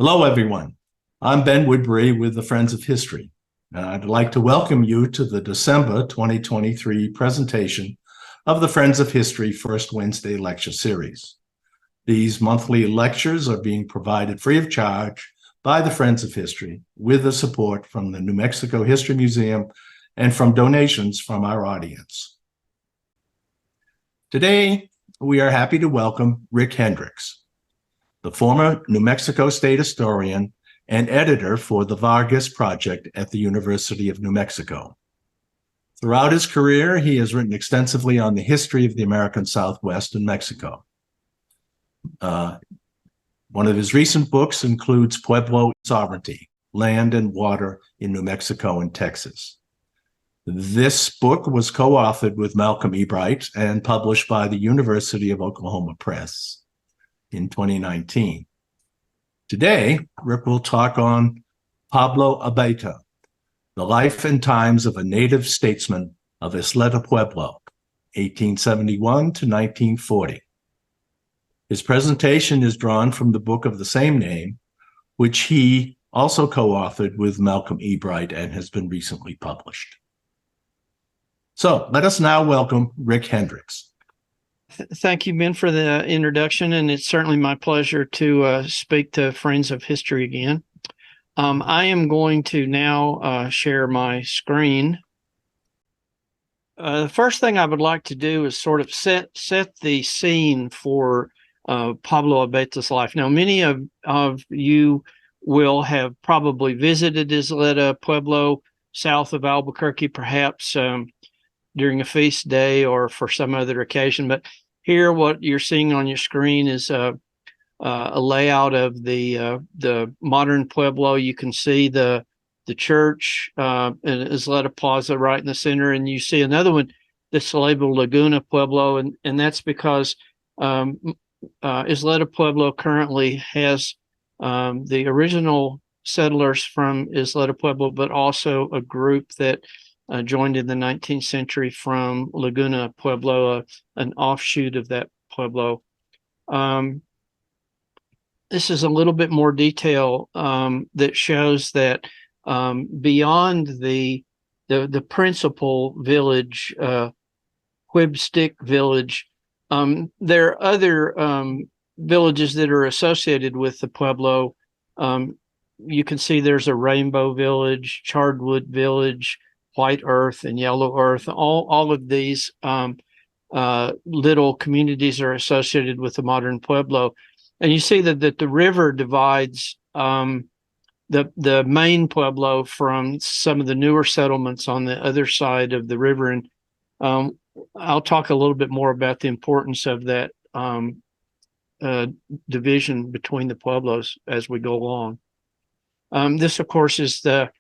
Hello, everyone. I'm Ben Woodbury with the Friends of History, and I'd like to welcome you to the December 2023 presentation of the Friends of History First Wednesday Lecture Series. These monthly lectures are being provided free of charge by the Friends of History with the support from the New Mexico History Museum and from donations from our audience. Today, we are happy to welcome Rick Hendricks, the former New Mexico State historian and editor for the Vargas Project at the University of New Mexico. Throughout his career, he has written extensively on the history of the American Southwest and Mexico. One of his recent books includes Pueblo Indian Sovereignty, Land and Water in New Mexico and Texas. This book was co-authored with Malcolm Ebright and published by the University of Oklahoma Press in 2019. Today, Rick will talk on Pablo Abeita, the life and times of a native statesman of Isleta Pueblo, 1871 to 1940. His presentation is drawn from the book of the same name, which he also co-authored with Malcolm Ebright and has been recently published. So let us now welcome Rick Hendricks. Thank you, Ben, for the introduction, and it's certainly my pleasure to speak to Friends of History again. I am going to now share my screen. The first thing I would like to do is sort of set the scene for Pablo Abeita's life. Now, many of you will have probably visited Isleta Pueblo south of Albuquerque, perhaps during a feast day or for some other occasion, but here, what you're seeing on your screen is a layout of the modern Pueblo. You can see the church in Isleta Plaza right in the center, and you see another one that's labeled Laguna Pueblo, and that's because Isleta Pueblo currently has the original settlers from Isleta Pueblo, but also a group that joined in the 19th century from Laguna Pueblo, an offshoot of that Pueblo. This is a little bit more detail that shows that beyond the principal village, Whibstick village, there are other villages that are associated with the Pueblo. You can see there's a Rainbow Village, Charredwood Village, White Earth and Yellow Earth. All of these little communities are associated with the modern Pueblo. And you see that the river divides the main Pueblo from some of the newer settlements on the other side of the river. And I'll talk a little bit more about the importance of that division between the Pueblos as we go along. This, of course, is the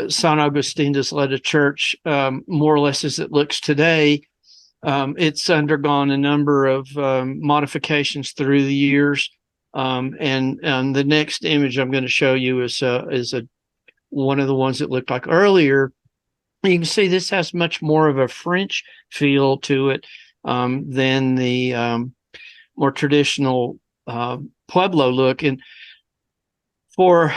San Agustin de Isleta Church, more or less as it looks today. It's undergone a number of modifications through the years, and the next image I'm going to show you is one of the ones that looked like earlier. You can see this has much more of a French feel to it than the more traditional Pueblo look. And for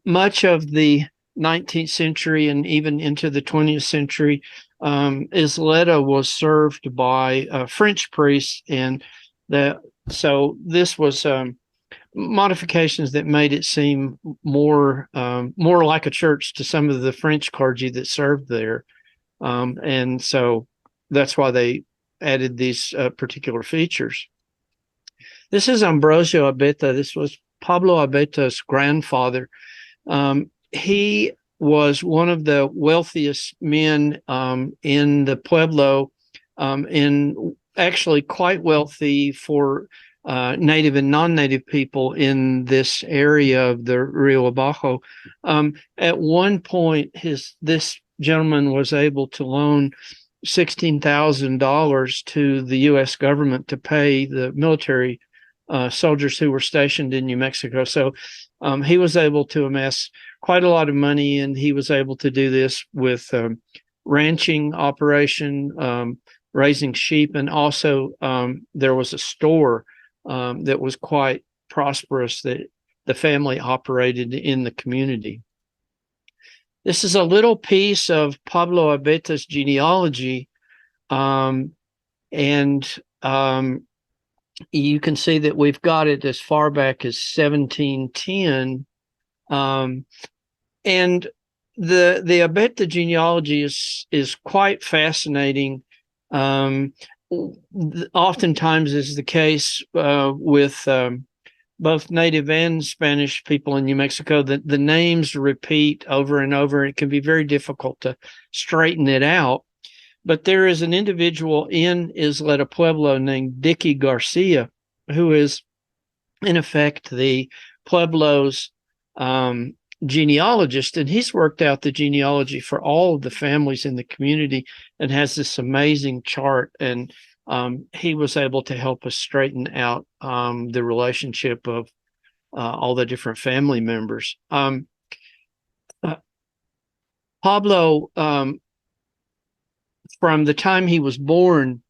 much of the 19th century and even into the 20th century, Isleta was served by French priests, and so this was modifications that made it seem more like a church to some of the French clergy that served there, and so that's why they added these particular features. This is Ambrosio Abeita. This was Pablo Abeita's grandfather. He was one of the wealthiest men in the Pueblo, and actually quite wealthy for native and non-native people in this area of the Rio Abajo. At one point, this gentleman was able to loan $16,000 to the U.S. government to pay the military soldiers who were stationed in New Mexico. So he was able to amass quite a lot of money, and he was able to do this with ranching operation, raising sheep, and also there was a store that was quite prosperous that the family operated in the community. This is a little piece of Pablo Abeita's genealogy, and you can see that we've got it as far back as 1710. And the Abeita genealogy is quite fascinating. Oftentimes is the case with both native and Spanish people in New Mexico, that the names repeat over and over. It can be very difficult to straighten it out. But there is an individual in Isleta Pueblo named Dicky Garcia, who is, in effect, the Pueblo's genealogist, and he's worked out the genealogy for all of the families in the community and has this amazing chart. And he was able to help us straighten out the relationship of all the different family members. Pablo, from the time he was born,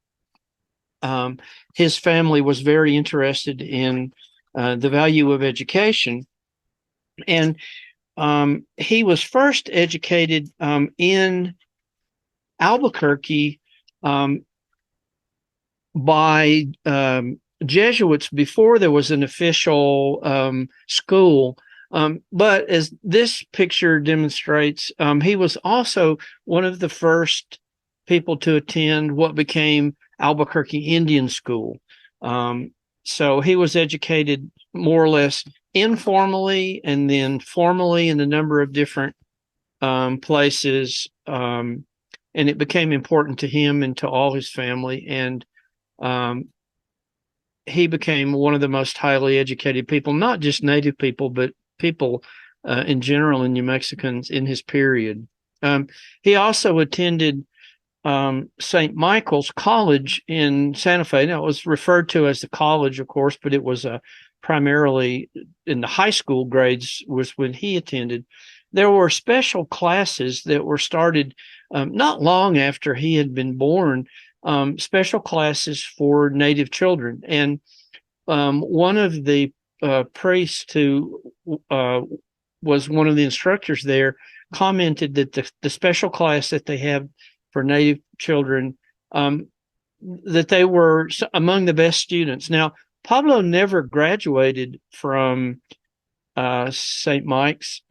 his family was very interested in the value of education. And he was first educated in Albuquerque by Jesuits before there was an official school. But as this picture demonstrates, he was also one of the first people to attend what became Albuquerque Indian School. So he was educated more or less informally and then formally in a number of different places. And it became important to him and to all his family. And he became one of the most highly educated people, not just Native people, but people in general in New Mexicans in his period. He also attended St. Michael's College in Santa Fe. Now, it was referred to as the college, of course, but it was primarily in the high school grades was when he attended. There were special classes that were started not long after he had been born, special classes for Native children. And one of the priests who was one of the instructors there commented that the special class that they have for Native children, that they were among the best students. Now, Pablo never graduated from St. Mike's.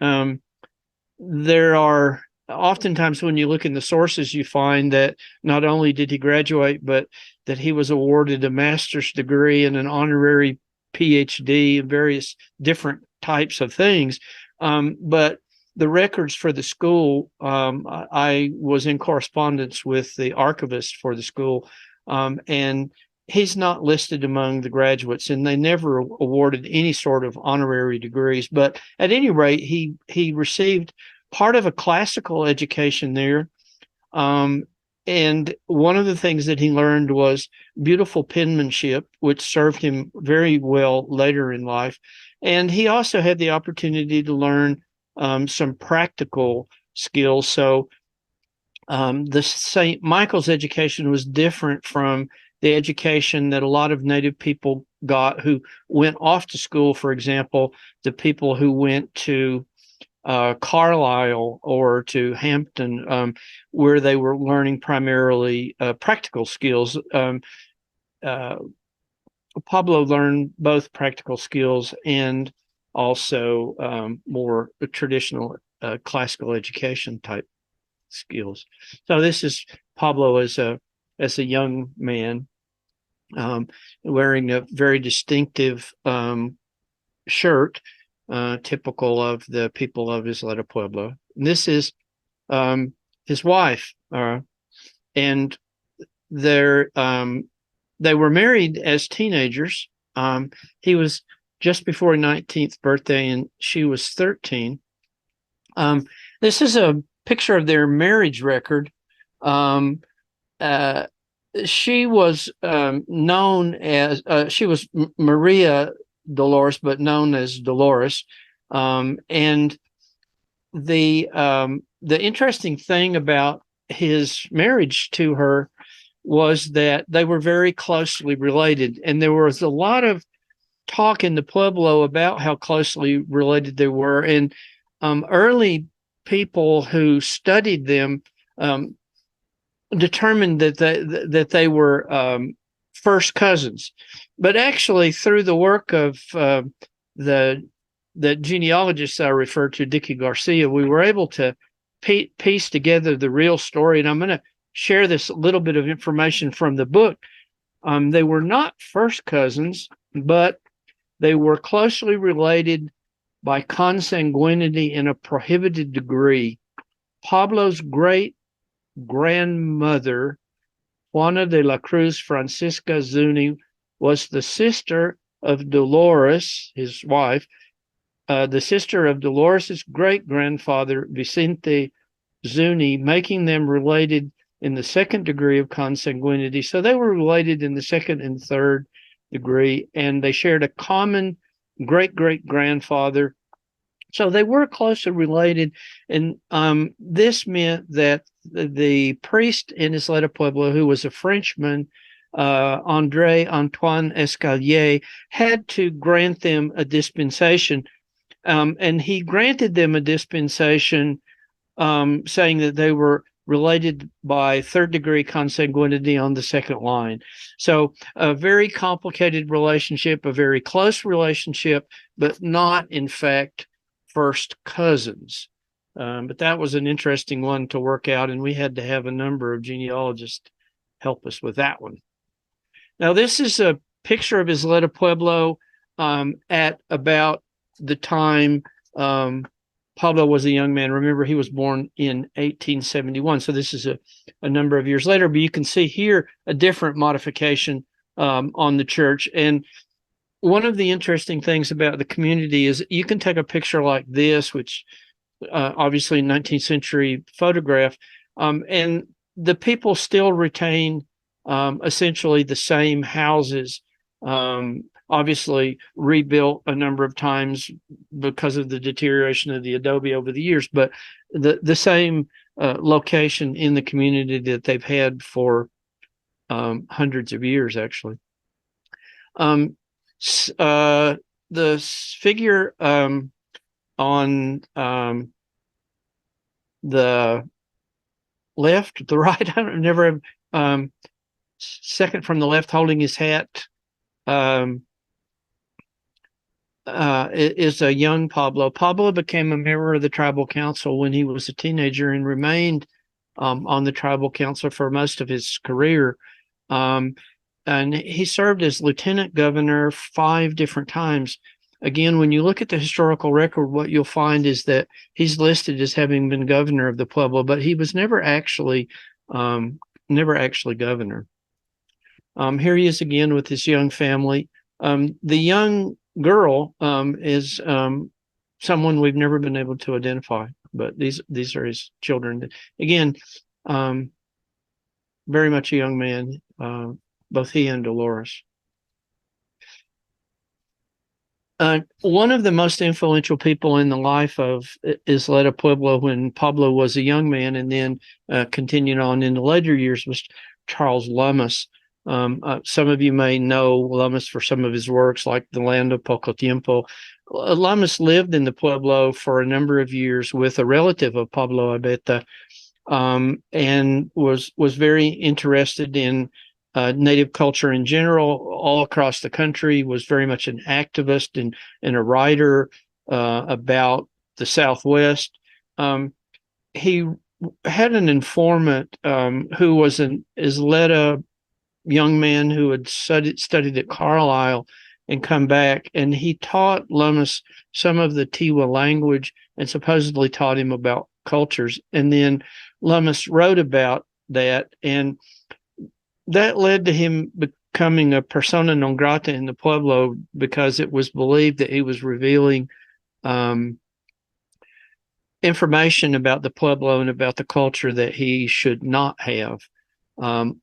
There are oftentimes when you look in the sources, you find that not only did he graduate, but that he was awarded a master's degree and an honorary PhD and various different types of things. But the records for the school, I was in correspondence with the archivist for the school, and he's not listed among the graduates, and they never awarded any sort of honorary degrees. But at any rate, he received part of a classical education there. And one of the things that he learned was beautiful penmanship, which served him very well later in life. And he also had the opportunity to learn some practical skills. So the St. Michael's education was different from the education that a lot of Native people got who went off to school. For example, the people who went to Carlisle or to Hampton, where they were learning primarily practical skills. Pablo learned both practical skills and also more traditional classical education type skills. So this is Pablo as a young man, wearing a very distinctive shirt, typical of the people of Isleta Pueblo. And this is his wife, and they were married as teenagers. He was just before her 19th birthday, and she was 13. This is a picture of their marriage record. She was known as she was Maria Dolores, but known as Dolores. And the interesting thing about his marriage to her was that they were very closely related, and there was a lot of talk in the Pueblo about how closely related they were. And early people who studied them determined that they were first cousins. But actually, through the work of the genealogist I referred to, Dicky Garcia, we were able to piece together the real story. And I'm going to share this little bit of information from the book. They were not first cousins, but they were closely related by consanguinity in a prohibited degree. Pablo's great-grandmother, Juana de la Cruz Francisca Zuni, was the sister of Dolores, his wife, the sister of Dolores's great-grandfather, Vicente Zuni, making them related in the second degree of consanguinity. So they were related in the second and third degree, and they shared a common great-great-grandfather. So they were closely related, and this meant that the priest in Isleta Pueblo, who was a Frenchman, André Antoine Escalier, had to grant them a dispensation, and he granted them a dispensation saying that they were related by third degree consanguinity on the second line. So a very complicated relationship, a very close relationship, but not in fact first cousins. But that was an interesting one to work out, and we had to have a number of genealogists help us with that one. Now, this is a picture of Isleta Pueblo at about the time Pablo was a young man. Remember, he was born in 1871, so this is a number of years later. But you can see here a different modification on the church. And one of the interesting things about the community is you can take a picture like this, which obviously 19th century photograph, and the people still retain essentially the same houses, obviously rebuilt a number of times because of the deterioration of the adobe over the years, but the same location in the community that they've had for hundreds of years, actually. The figure on the left, the right, I don't never second from the left, holding his hat, is a young Pablo. Pablo became a member of the tribal council when he was a teenager and remained on the tribal council for most of his career. And he served as lieutenant governor 5 different times. Again, when you look at the historical record, what you'll find is that he's listed as having been governor of the Pueblo, but he was never actually governor. Here he is again with his young family. The young girl is someone we've never been able to identify, but these are his children. Again, very much a young man, both he and Dolores. One of the most influential people in the life of Isleta Pueblo when Pablo was a young man and then continued on in the later years was Charles Lummis. Some of you may know Lummis for some of his works like The Land of Poco Tiempo. Lummis lived in the Pueblo for a number of years with a relative of Pablo Abeita, and was very interested in Native culture in general all across the country, was very much an activist and a writer about the Southwest. He had an informant who was an Isleta young man who had studied at Carlisle and come back, and he taught Lummis some of the Tiwa language and supposedly taught him about cultures. And then Lummis wrote about that, and that led to him becoming a persona non grata in the Pueblo because it was believed that he was revealing information about the Pueblo and about the culture that he should not have. And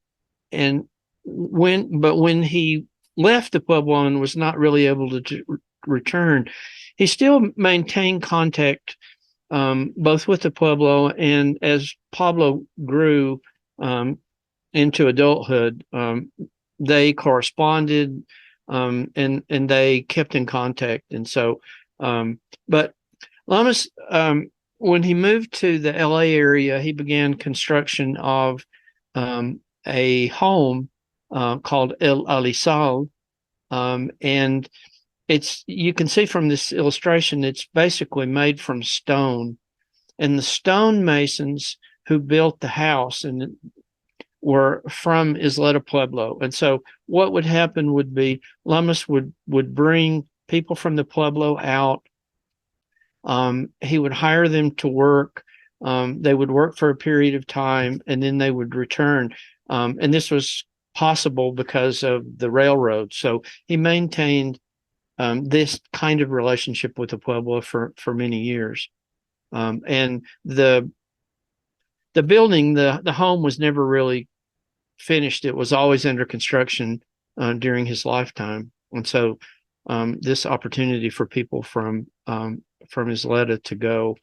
when he left the Pueblo and was not really able to return, he still maintained contact both with the Pueblo, and as Pablo grew into adulthood, they corresponded. and they kept in contact. And so, but Lummis, when he moved to the LA area, he began construction of a home called El Alisal. And you can see from this illustration, it's basically made from stone. And the stonemasons who built the house and were from Isleta Pueblo. And so what would happen would be Lummis would bring people from the Pueblo out. He would hire them to work. They would work for a period of time, and then they would return. And this was possible because of the railroad. So he maintained this kind of relationship with the Pueblo for many years. And the building, the home was never really finished. It was always under construction during his lifetime. And so this opportunity for people from Isleta to go.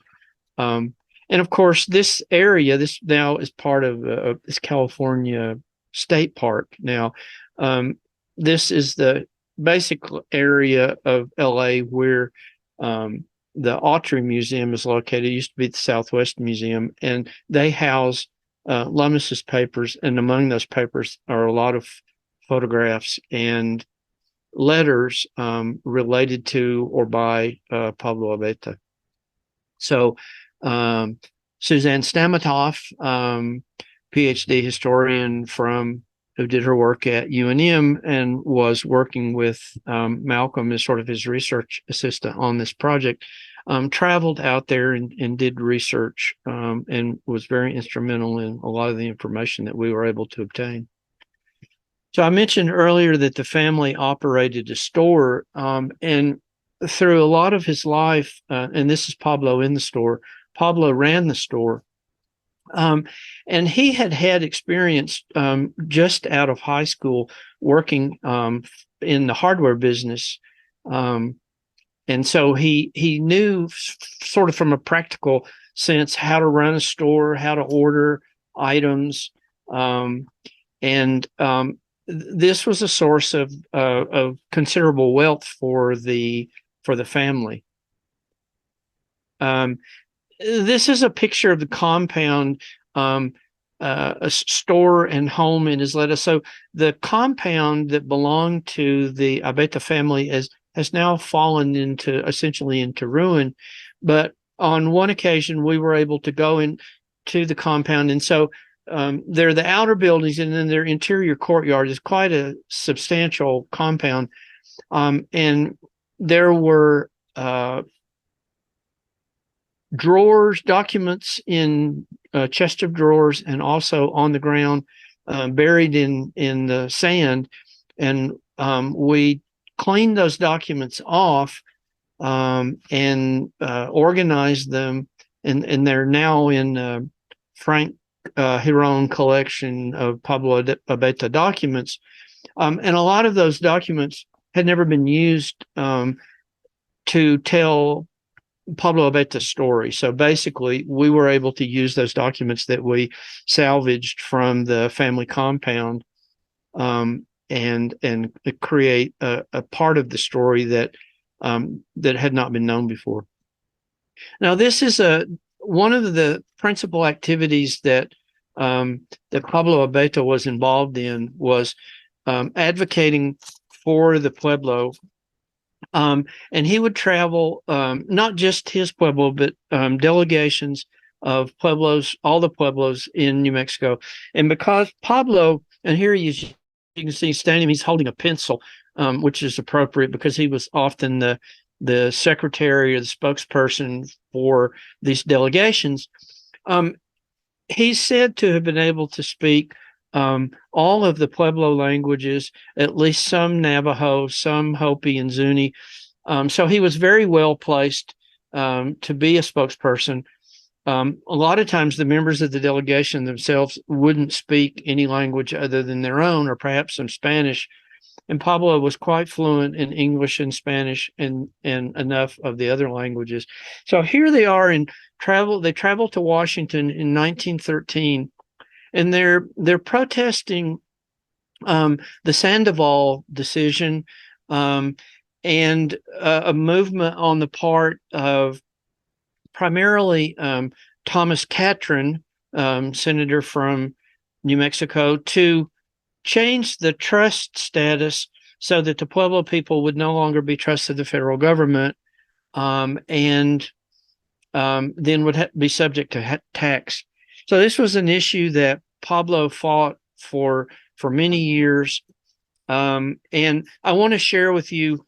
And of course, this area, this now is part of this California State Park. Now, this is the basic area of LA where the Autry Museum is located. It used to be the Southwest Museum, and they house Lummis's papers. And among those papers are a lot of photographs and letters related to or by Pablo Abeita. So Suzanne Stamatoff, PhD historian who did her work at UNM and was working with Malcolm as sort of his research assistant on this project, traveled out there and did research and was very instrumental in a lot of the information that we were able to obtain. So I mentioned earlier that the family operated a store, and through a lot of his life, and this is Pablo in the store, Pablo ran the store. And he had experience just out of high school working in the hardware business. And so he knew sort of from a practical sense how to run a store, how to order items. And this was a source of considerable wealth for the family. This is a picture of the compound, a store and home in Isleta. So the compound that belonged to the Abeita family has now fallen essentially into ruin. But on one occasion, we were able to go into the compound. And so there are the outer buildings, and then their interior courtyard is quite a substantial compound. And there were drawers, documents in a chest of drawers, and also on the ground, buried in the sand. And we cleaned those documents off and organized them, and they're now in Frank Hiron collection of Pablo Abeita documents. And a lot of those documents had never been used to tell Pablo Abeita's story. So basically, we were able to use those documents that we salvaged from the family compound and create a part of the story that had not been known before. Now, this is one of the principal activities that Pablo Abeita was involved in was advocating for the Pueblo. And he would travel, not just his Pueblo, but delegations of Pueblos, all the Pueblos in New Mexico. And because Pablo, and here you can see standing, he's holding a pencil, which is appropriate because he was often the secretary or the spokesperson for these delegations. He's said to have been able to speak all of the Pueblo languages, at least some Navajo, some Hopi and Zuni. So he was very well placed to be a spokesperson. A lot of times the members of the delegation themselves wouldn't speak any language other than their own, or perhaps some Spanish. And Pablo was quite fluent in English and Spanish and enough of the other languages. So here they are they traveled to Washington in 1913. And they're protesting the Sandoval decision and a movement on the part of primarily Thomas Catron, senator from New Mexico, to change the trust status so that the Pueblo people would no longer be trusted the federal government, and then would be subject to tax. So this was an issue that Pablo fought for many years. And I want to share with you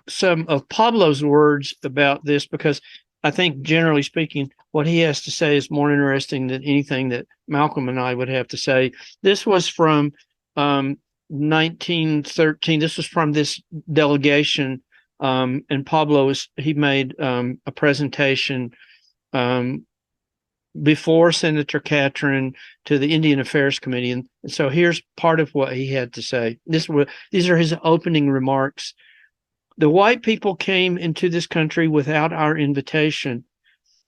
some of Pablo's words about this, because I think, generally speaking, what he has to say is more interesting than anything that Malcolm and I would have to say. This was from 1913. This was from this delegation, and Pablo he made a presentation before Senator Catron to the Indian Affairs Committee. And so here's part of what he had to say. These are his opening remarks. The white people came into this country without our invitation.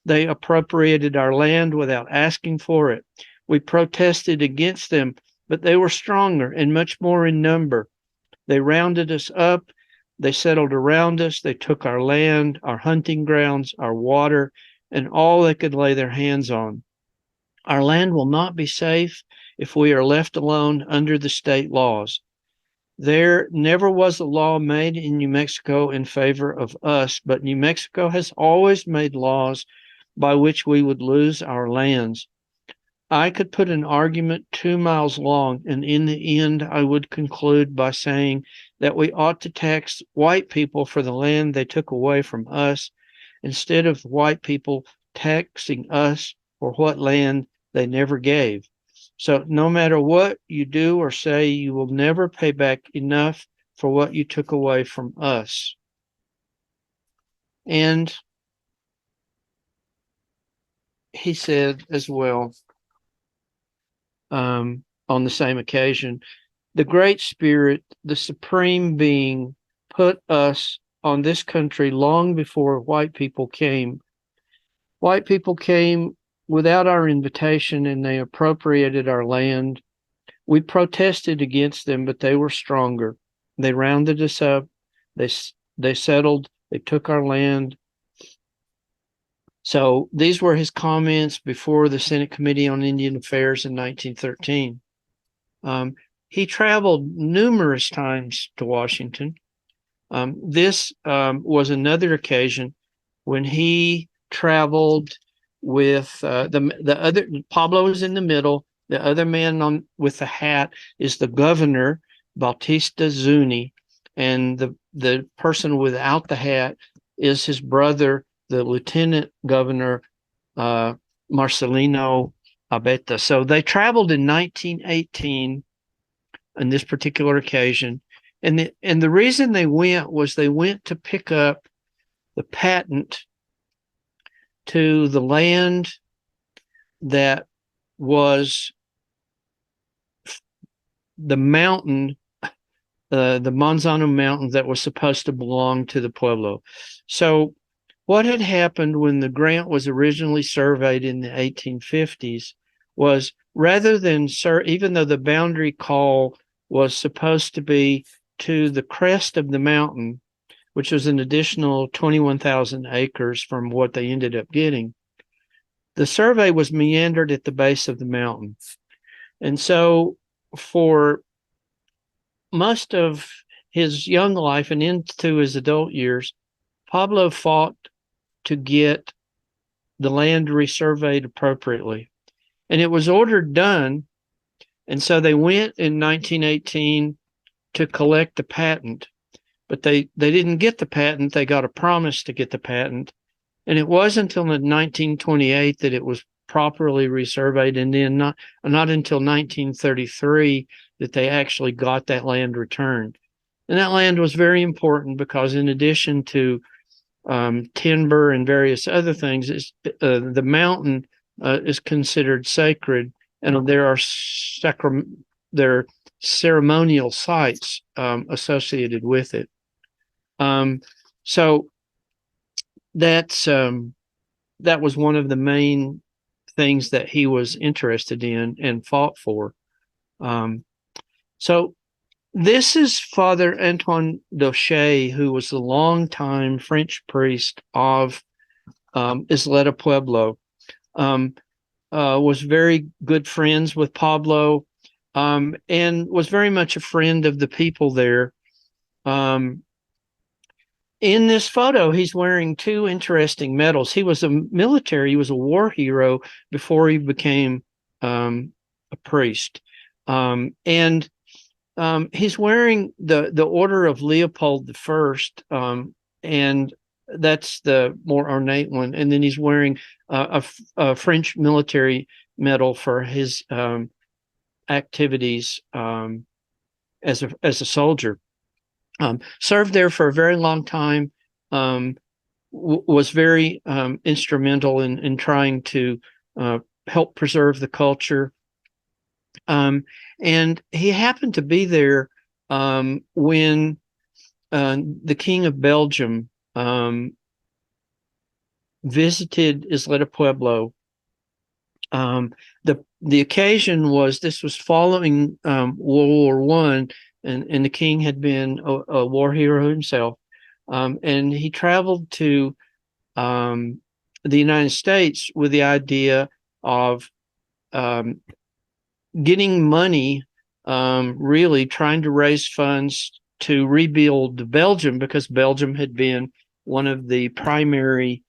They appropriated our land without asking for it. We protested against them, but they were stronger and much more in number. They rounded us up. They settled around us. They took our land, our hunting grounds, our water, and all they could lay their hands on. Our land will not be safe if we are left alone under the state laws. There never was a law made in New Mexico in favor of us, but New Mexico has always made laws by which we would lose our lands. I could put an argument 2 miles long, and in the end, I would conclude by saying that we ought to tax white people for the land they took away from us, instead of white people taxing us for what land they never gave. So no matter what you do or say, you will never pay back enough for what you took away from us. And he said as well, on the same occasion, the Great Spirit, the Supreme Being, put us on this country long before white people came. White people came without our invitation, and they appropriated our land. We protested against them, but they were stronger. They rounded us up. They settled. They took our land. So these were his comments before the Senate Committee on Indian Affairs in 1913. He traveled numerous times to Washington. This was another occasion when he traveled with the other. Pablo is in the middle. The other man with the hat is the governor, Bautista Zuni, and the person without the hat is his brother, the lieutenant governor, Marcelino Abeita. So they traveled in 1918 on this particular occasion. And the reason they went to pick up the patent to the land that was the mountain, the Manzano Mountain, that was supposed to belong to the Pueblo. So what had happened when the grant was originally surveyed in the 1850s was, rather than, even though the boundary call was supposed to be to the crest of the mountain, which was an additional 21,000 acres from what they ended up getting, the survey was meandered at the base of the mountain. And so for most of his young life and into his adult years, Pablo fought to get the land resurveyed appropriately. And it was ordered done. And so they went in 1918 to collect the patent, but they didn't get the patent. They got a promise to get the patent. And it wasn't until 1928 that it was properly resurveyed, and then not until 1933 that they actually got that land returned. And that land was very important because, in addition to timber and various other things, the mountain is considered sacred, and there are ceremonial sites associated with it. So that was one of the main things that he was interested in and fought for. So This is Father Antoine Daucher, who was the longtime French priest of Isleta Pueblo. Was very good friends with Pablo, and was very much a friend of the people there. In this photo, he's wearing two interesting medals. He was he was a war hero before he became a priest. And he's wearing the Order of Leopold I, and that's the more ornate one. And then he's wearing a French military medal for his activities as a soldier. Served there for a very long time. Was very instrumental in trying to help preserve the culture. And he happened to be there when the King of Belgium visited Isleta Pueblo. The occasion was, this was following World War I, and the king had been a war hero himself, and he traveled to the United States with the idea of getting money, really trying to raise funds to rebuild Belgium, because Belgium had been one of the primary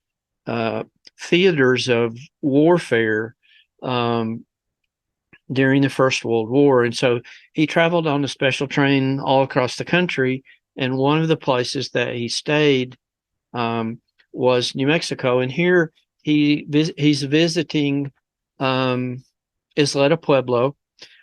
theaters of warfare during the First World War. And so he traveled on a special train all across the country, and one of the places that he stayed was New Mexico. And here he's visiting Isleta Pueblo.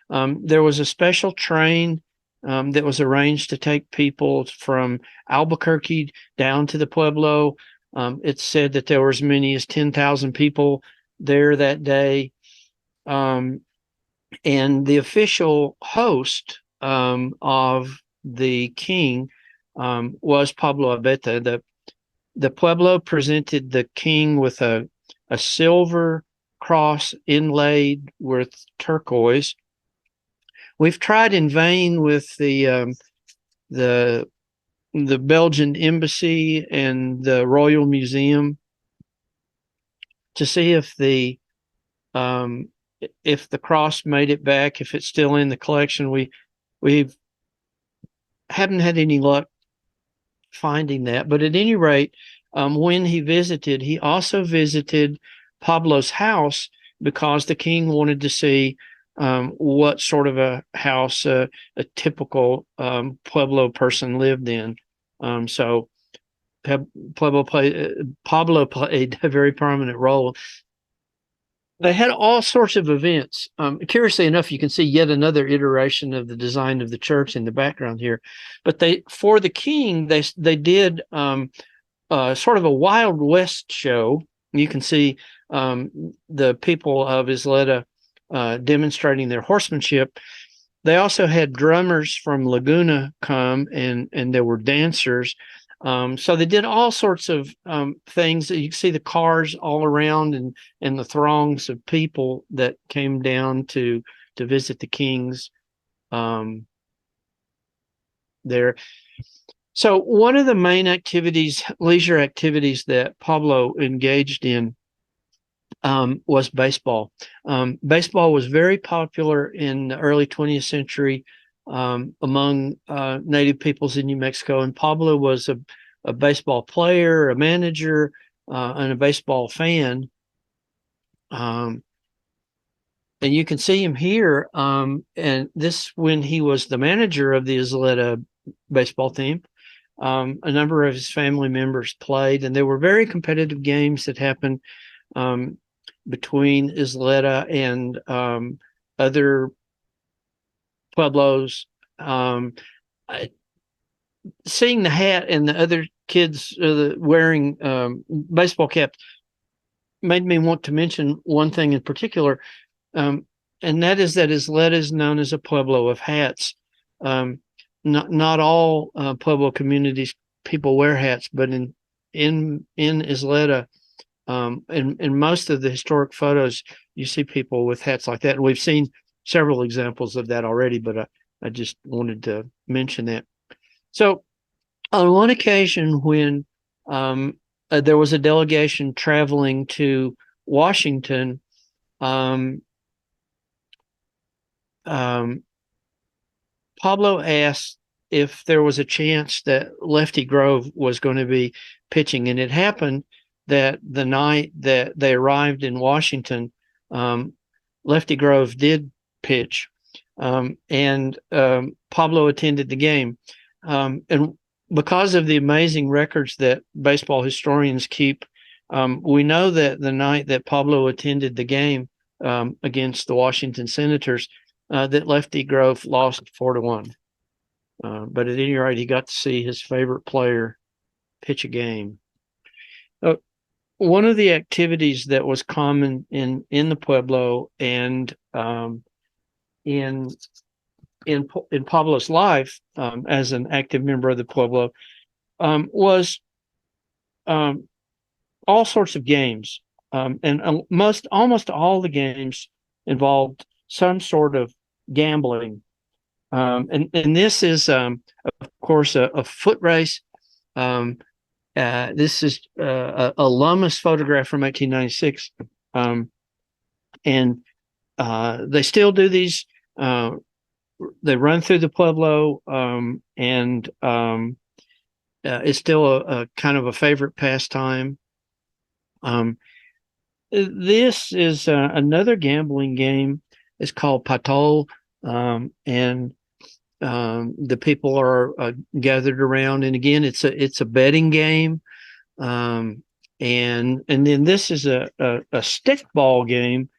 There was a special train that was arranged to take people from Albuquerque down to the Pueblo. It's said that there were as many as 10,000 people there that day. And the official host of the king was Pablo Abeita. The Pueblo presented the king with a silver cross inlaid with turquoise. We've tried in vain with the Belgian embassy and the Royal Museum to see if the cross made it back, if it's still in the collection. We haven't had any luck finding that. But at any rate, when he visited, he also visited Pablo's house, because the king wanted to see what sort of a house a typical Pueblo person lived in. So Pablo played a very prominent role. They had all sorts of events. Curiously enough, you can see yet another iteration of the design of the church in the background here. But for the king, they did sort of a Wild West show. You can see the people of Isleta demonstrating their horsemanship. They also had drummers from Laguna come, and there were dancers. So they did all sorts of things. You can see the cars all around, and the throngs of people that came down to visit the kings there. So one of the main leisure activities that Pablo engaged in was baseball. Baseball was very popular in the early 20th century among native peoples in New Mexico, and Pablo was a baseball player, a manager, and a baseball fan. And you can see him here, and this when he was the manager of the Isleta baseball team. A number of his family members played, and there were very competitive games that happened between Isleta and other pueblos. Seeing the hat and the other kids wearing baseball caps made me want to mention one thing in particular, and that is that Isleta is known as a pueblo of hats. Not all Pueblo communities people wear hats, but in Isleta, in most of the historic photos, you see people with hats like that. And we've seen several examples of that already, but I just wanted to mention that. So on one occasion when there was a delegation traveling to Washington, um, Pablo asked if there was a chance that Lefty Grove was going to be pitching. And it happened that the night that they arrived in Washington, Lefty Grove did pitch. And Pablo attended the game. And because of the amazing records that baseball historians keep, we know that the night that Pablo attended the game against the Washington Senators, that Lefty Grove lost 4-1. But at any rate, he got to see his favorite player pitch a game. One of the activities that was common in the Pueblo and in Pablo's life as an active member of the Pueblo was all sorts of games, and almost all the games involved some sort of gambling. And this is, of course, a foot race. This is a Lummus photograph from 1896. And they still do these. They run through the Pueblo, and it's still a kind of a favorite pastime. This is another gambling game. It's called Patol, and the people are gathered around. And again, it's a betting game. And then this is a stickball game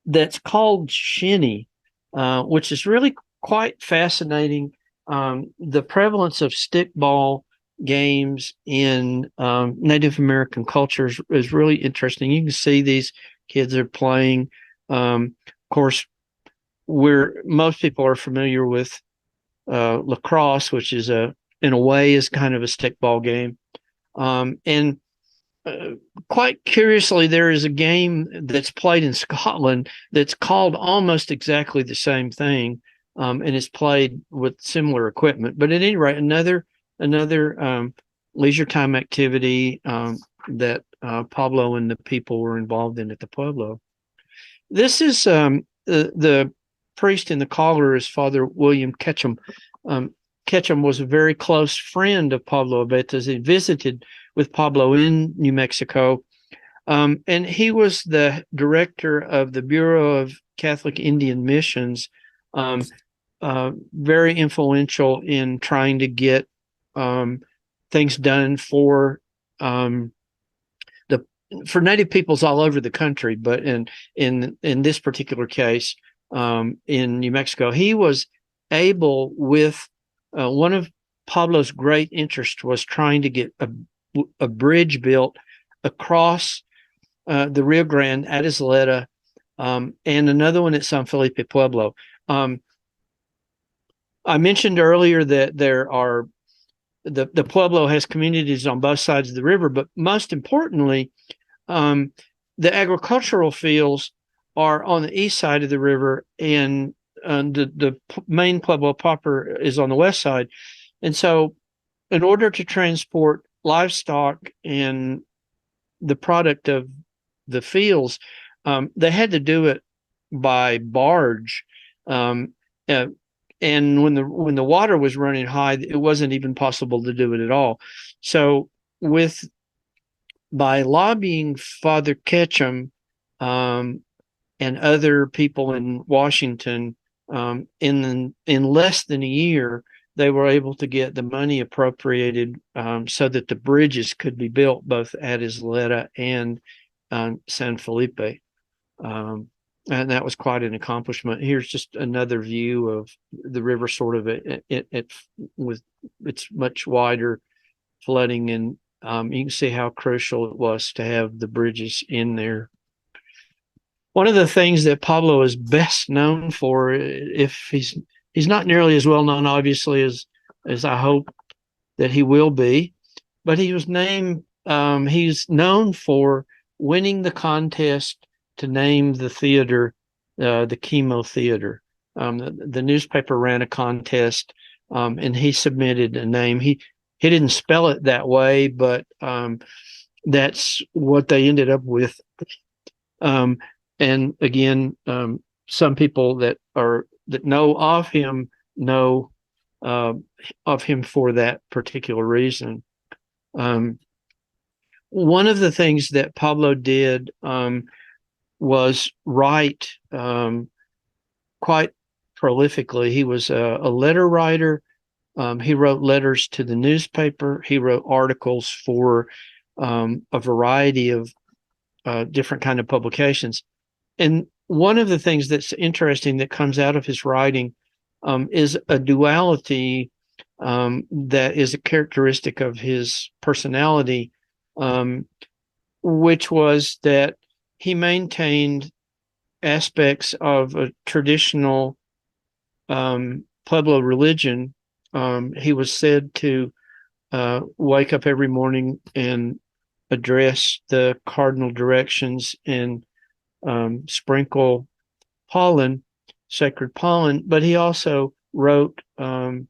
that's called shinny, which is really quite fascinating. The prevalence of stickball games in Native American cultures is really interesting. You can see these kids are playing. Of course, most people are familiar with lacrosse, which is in a way is kind of a stickball game. And quite curiously, there is a game that's played in Scotland that's called almost exactly the same thing, and it's played with similar equipment. But at any rate, another leisure time activity that Pablo and the people were involved in at the Pueblo. This is the priest in the collar is Father William Ketchum. Ketchum was a very close friend of Pablo Abeita's. He visited with Pablo in New Mexico, and he was the director of the Bureau of Catholic Indian Missions, very influential in trying to get things done for Native peoples all over the country. But in this particular case, in New Mexico, he was able with one of Pablo's great interests was trying to get a bridge built across the Rio Grande at Isleta, and another one at San Felipe Pueblo. I mentioned earlier that there are the Pueblo has communities on both sides of the river, but most importantly, the agricultural fields are on the east side of the river, and the main Pueblo proper is on the west side. And so in order to transport livestock and the product of the fields, they had to do it by barge. And when the water was running high, it wasn't even possible to do it at all. So by lobbying Father Ketchum and other people in Washington, in less than a year, they were able to get the money appropriated so that the bridges could be built both at Isleta and San Felipe. And that was quite an accomplishment. Here's just another view of the river, sort of with its much wider flooding, and you can see how crucial it was to have the bridges in there. One of the things that Pablo is best known for, if he's not nearly as well known, obviously, as I hope that he will be, but he's known for winning the contest to name the theater the Chemo Theater. The newspaper ran a contest, and he submitted a name. He didn't spell it that way, but that's what they ended up with. And again, some people that know of him know of him for that particular reason. One of the things that Pablo did was write quite prolifically. He was a letter writer. He wrote letters to the newspaper. He wrote articles for a variety of different kind of publications. And one of the things that's interesting that comes out of his writing is a duality that is a characteristic of his personality, which was that he maintained aspects of a traditional Pueblo religion. He was said to wake up every morning and address the cardinal directions and sprinkle pollen, sacred pollen. But he also wrote on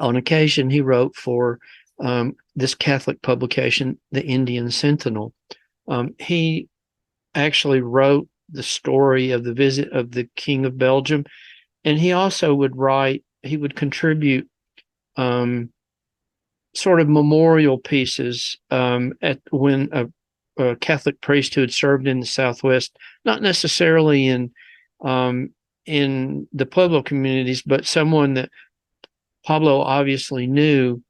occasion, he wrote for this Catholic publication, the Indian Sentinel. He actually wrote the story of the visit of the King of Belgium, and he also he would contribute sort of memorial pieces at when a Catholic priest who had served in the Southwest, not necessarily in the Pueblo communities, but someone that Pablo obviously knew,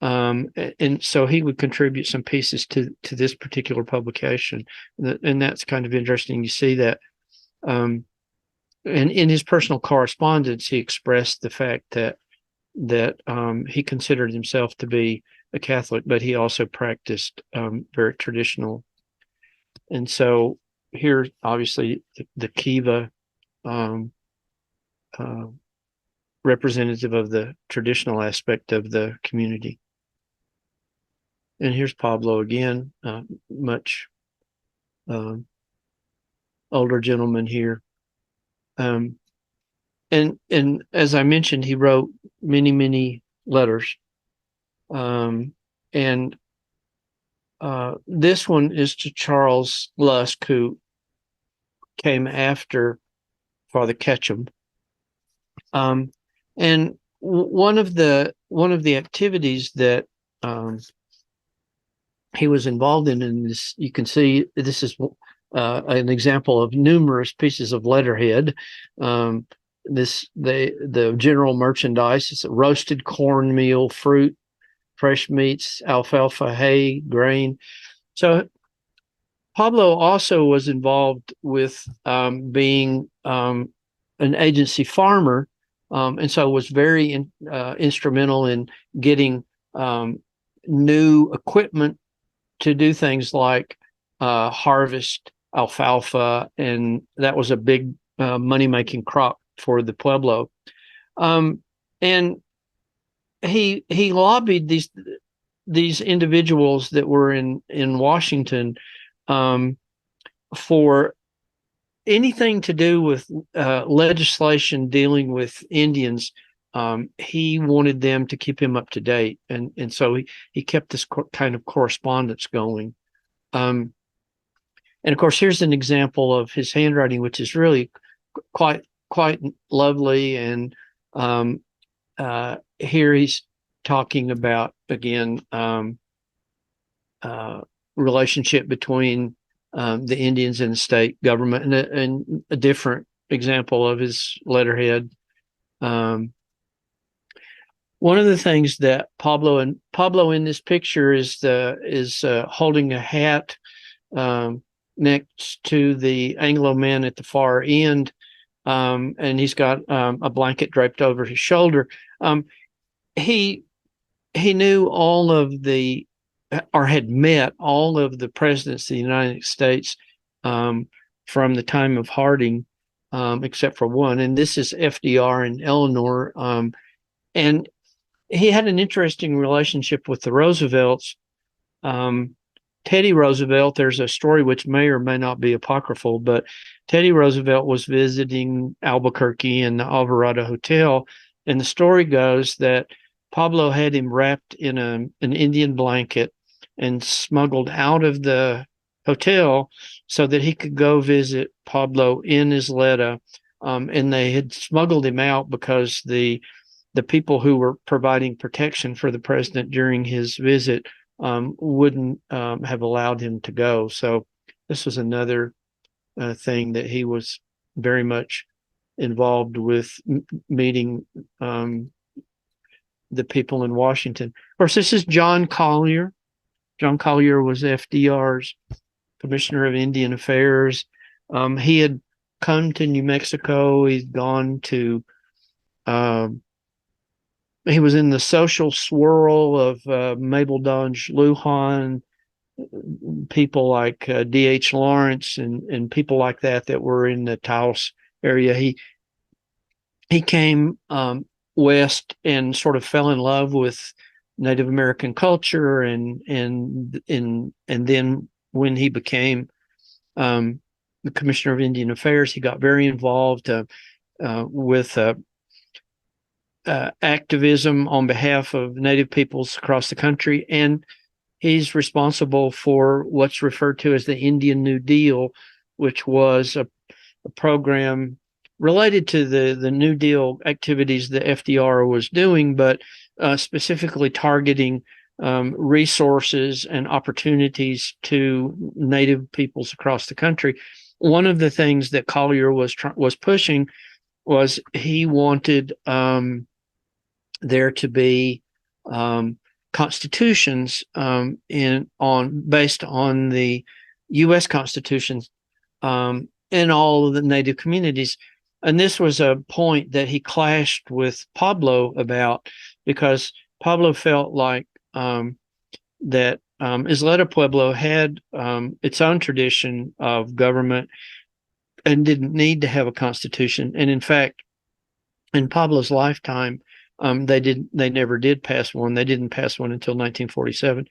and so he would contribute some pieces to this particular publication, and that's kind of interesting. You see that, and in his personal correspondence, he expressed the fact that he considered himself to be a Catholic, but he also practiced very traditional. And so here, obviously, the Kiva, representative of the traditional aspect of the community. And here's Pablo again, much older gentleman here. And as I mentioned, he wrote many letters. And this one is to Charles Lusk, who came after Father Ketchum. And one of the activities that he was involved in this, you can see this is an example of numerous pieces of letterhead. The general merchandise is roasted cornmeal, fruit, fresh meats, alfalfa, hay, grain. So Pablo also was involved with being an agency farmer, and so was very instrumental in getting new equipment to do things like harvest alfalfa, and that was a big money-making crop for the Pueblo. And he lobbied these individuals that were in Washington for anything to do with legislation dealing with Indians. He wanted them to keep him up to date, and so he kept this kind of correspondence going. And of course, here's an example of his handwriting, which is really quite lovely. And here he's talking about, again, relationship between the Indians and the state government, and a different example of his letterhead. One of the things that Pablo in this picture is holding a hat next to the Anglo man at the far end, and he's got a blanket draped over his shoulder. He knew all of the, or had met all of the presidents of the United States from the time of Harding, except for one, and this is FDR and Eleanor. And he had an interesting relationship with the Roosevelts. Teddy Roosevelt, there's a story which may or may not be apocryphal, but Teddy Roosevelt was visiting Albuquerque in the Alvarado Hotel, and the story goes that Pablo had him wrapped in an Indian blanket and smuggled out of the hotel so that he could go visit Pablo in Isleta. And they had smuggled him out because the people who were providing protection for the president during his visit wouldn't have allowed him to go. So this was another thing that he was very much involved with meeting the people in Washington. Of course, this is John Collier. John Collier was FDR's Commissioner of Indian Affairs. He had come to New Mexico. He'd gone to he was in the social swirl of Mabel Dodge Lujan, people like D.H. Lawrence and people like that were in the Taos area. He came west and sort of fell in love with Native American culture, and then when he became the Commissioner of Indian Affairs, he got very involved with activism on behalf of Native peoples across the country, and he's responsible for what's referred to as the Indian New Deal, which was a program related to the New Deal activities that FDR was doing, but specifically targeting resources and opportunities to Native peoples across the country. One of the things that Collier was pushing was he wanted there to be constitutions based on the U.S. constitutions in all of the Native communities. And this was a point that he clashed with Pablo about, because Pablo felt like that Isleta Pueblo had its own tradition of government and didn't need to have a constitution. And in fact, in Pablo's lifetime, they never did pass one. They didn't pass one until 1947,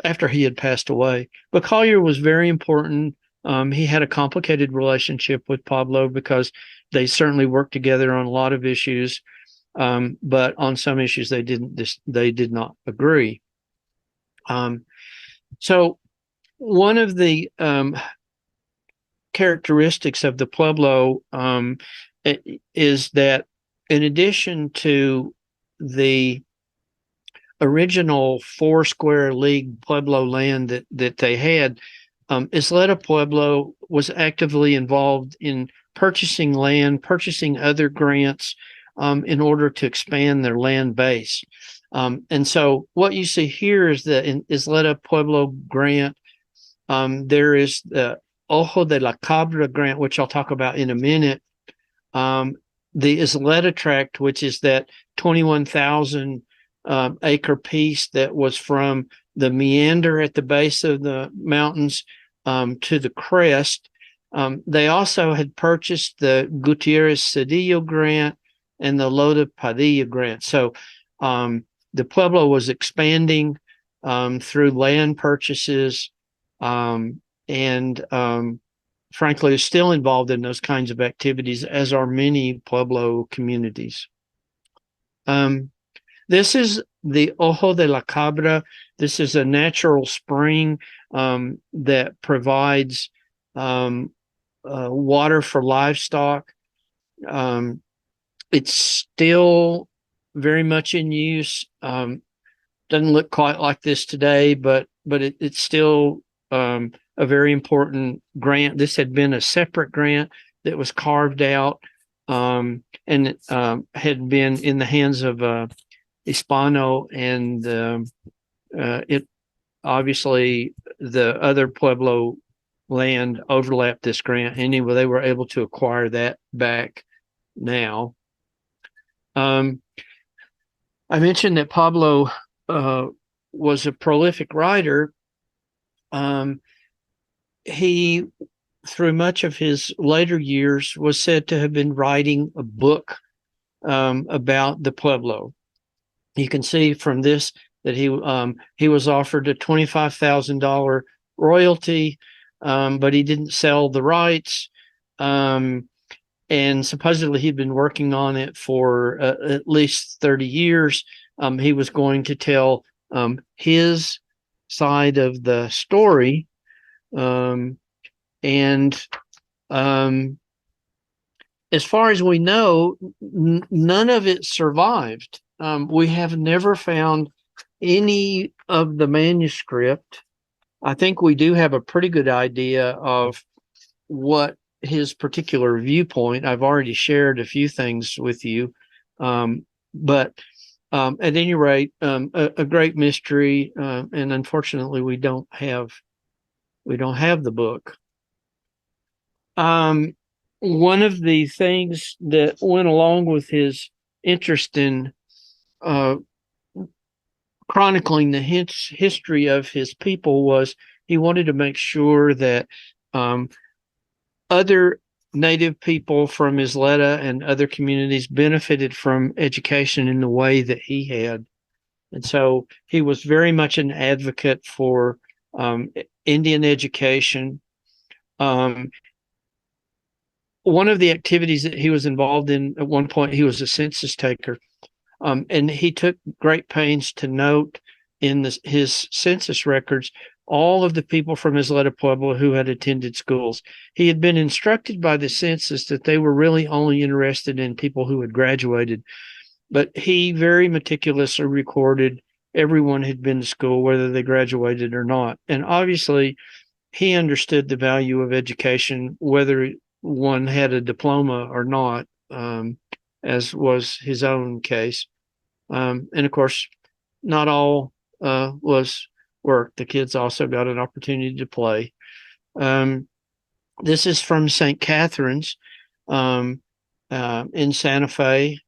after he had passed away. But Collier was very important. He had a complicated relationship with Pablo because they certainly worked together on a lot of issues, but on some issues they did not agree. So one of the characteristics of the Pueblo is that, in addition to the original 4 square league Pueblo land that they had, Isleta Pueblo was actively involved in purchasing land, purchasing other grants in order to expand their land base. And so what you see here is the Isleta Pueblo grant. There is the Ojo de la Cabra grant, which I'll talk about in a minute. The Isleta tract, which is that 21,000 acre piece that was from the meander at the base of the mountains to the crest. They also had purchased the Gutierrez Cedillo grant and the Loda Padilla grant. So the Pueblo was expanding through land purchases and frankly, is still involved in those kinds of activities, as are many Pueblo communities. This is the Ojo de la Cabra. This is a natural spring that provides water for livestock. It's still very much in use. Doesn't look quite like this today, but it's still a very important grant. This had been a separate grant that was carved out and it had been in the hands of Hispano, and it obviously the other Pueblo land overlapped this grant. Anyway, they were able to acquire that back now. I mentioned that Pablo was a prolific writer. He, through much of his later years, was said to have been writing a book about the Pueblo. You can see from this that he was offered a $25,000 royalty, but he didn't sell the rights. And supposedly he'd been working on it for at least 30 years. He was going to tell his side of the story. And as far as we know, none of it survived. We have never found any of the manuscript. I think we do have a pretty good idea of what his particular viewpoint. I've already shared a few things with you, but at any rate, a great mystery, and unfortunately, we don't have the book. One of the things that went along with his interest in chronicling the history of his people was he wanted to make sure that other Native people from Isleta and other communities benefited from education in the way that he had. And so he was very much an advocate for Indian education. One of the activities that he was involved in at one point, he was a census taker. And he took great pains to note in his census records all of the people from Isleta Pueblo who had attended schools. He had been instructed by the census that they were really only interested in people who had graduated, but he very meticulously recorded everyone had been to school, whether they graduated or not. And obviously, he understood the value of education, whether one had a diploma or not, as was his own case. And of course, not all was work. The kids also got an opportunity to play. This is from St. Catherine's in Santa Fe.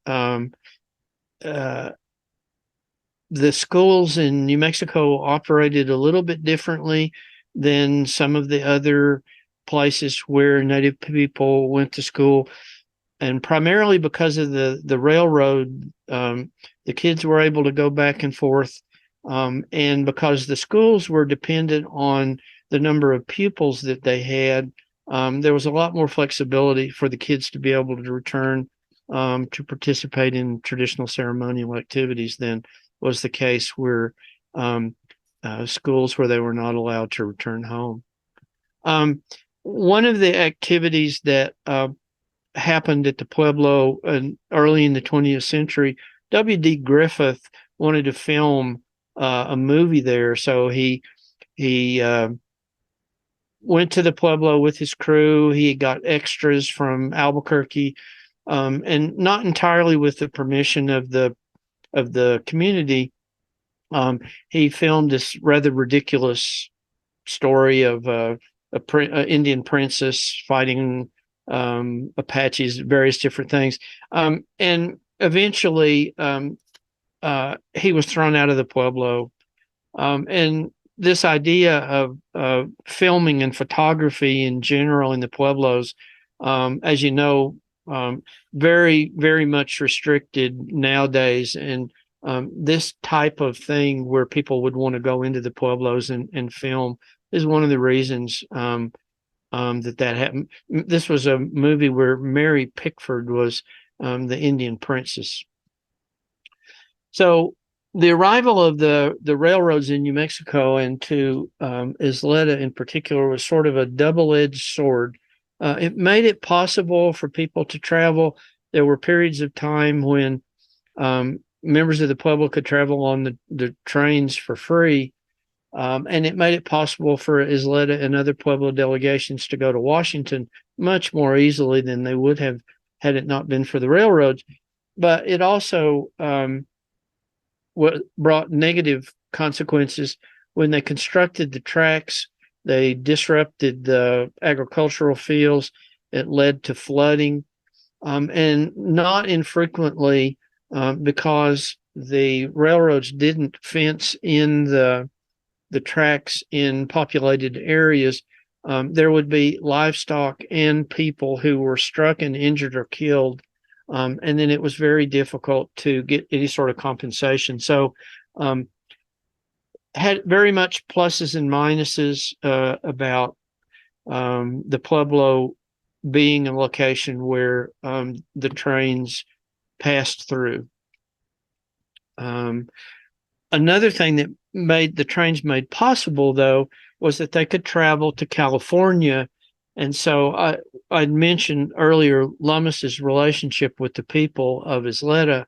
The schools in New Mexico operated a little bit differently than some of the other places where Native people went to school. And primarily because of the railroad, the kids were able to go back and forth. And because the schools were dependent on the number of pupils that they had, there was a lot more flexibility for the kids to be able to return to participate in traditional ceremonial activities than was the case where schools where they were not allowed to return home. One of the activities that happened at the Pueblo early in the 20th century, W.D. Griffith wanted to film a movie there, so he went to the Pueblo with his crew. He got extras from Albuquerque, and not entirely with the permission of the community. He filmed this rather ridiculous story of a Indian princess fighting Apaches, various different things, and eventually he was thrown out of the Pueblo. And this idea of filming and photography in general in the Pueblos, as you know, very, very much restricted nowadays. And this type of thing where people would want to go into the Pueblos and film is one of the reasons that happened. This was a movie where Mary Pickford was the Indian princess. So the arrival of the railroads in New Mexico and to Isleta in particular was sort of a double-edged sword. It made it possible for people to travel. There were periods of time when members of the Pueblo could travel on the trains for free, and it made it possible for Isleta and other Pueblo delegations to go to Washington much more easily than they would have had it not been for the railroads. But it also brought negative consequences. When they constructed the tracks, they disrupted the agricultural fields. It led to flooding, and not infrequently, because the railroads didn't fence in the tracks in populated areas, there would be livestock and people who were struck and injured or killed. And then it was very difficult to get any sort of compensation. So had very much pluses and minuses about the Pueblo being a location where the trains passed through. Another thing that made the trains made possible, though, was that they could travel to California. And so I'd mentioned earlier Lummis's relationship with the people of Isleta.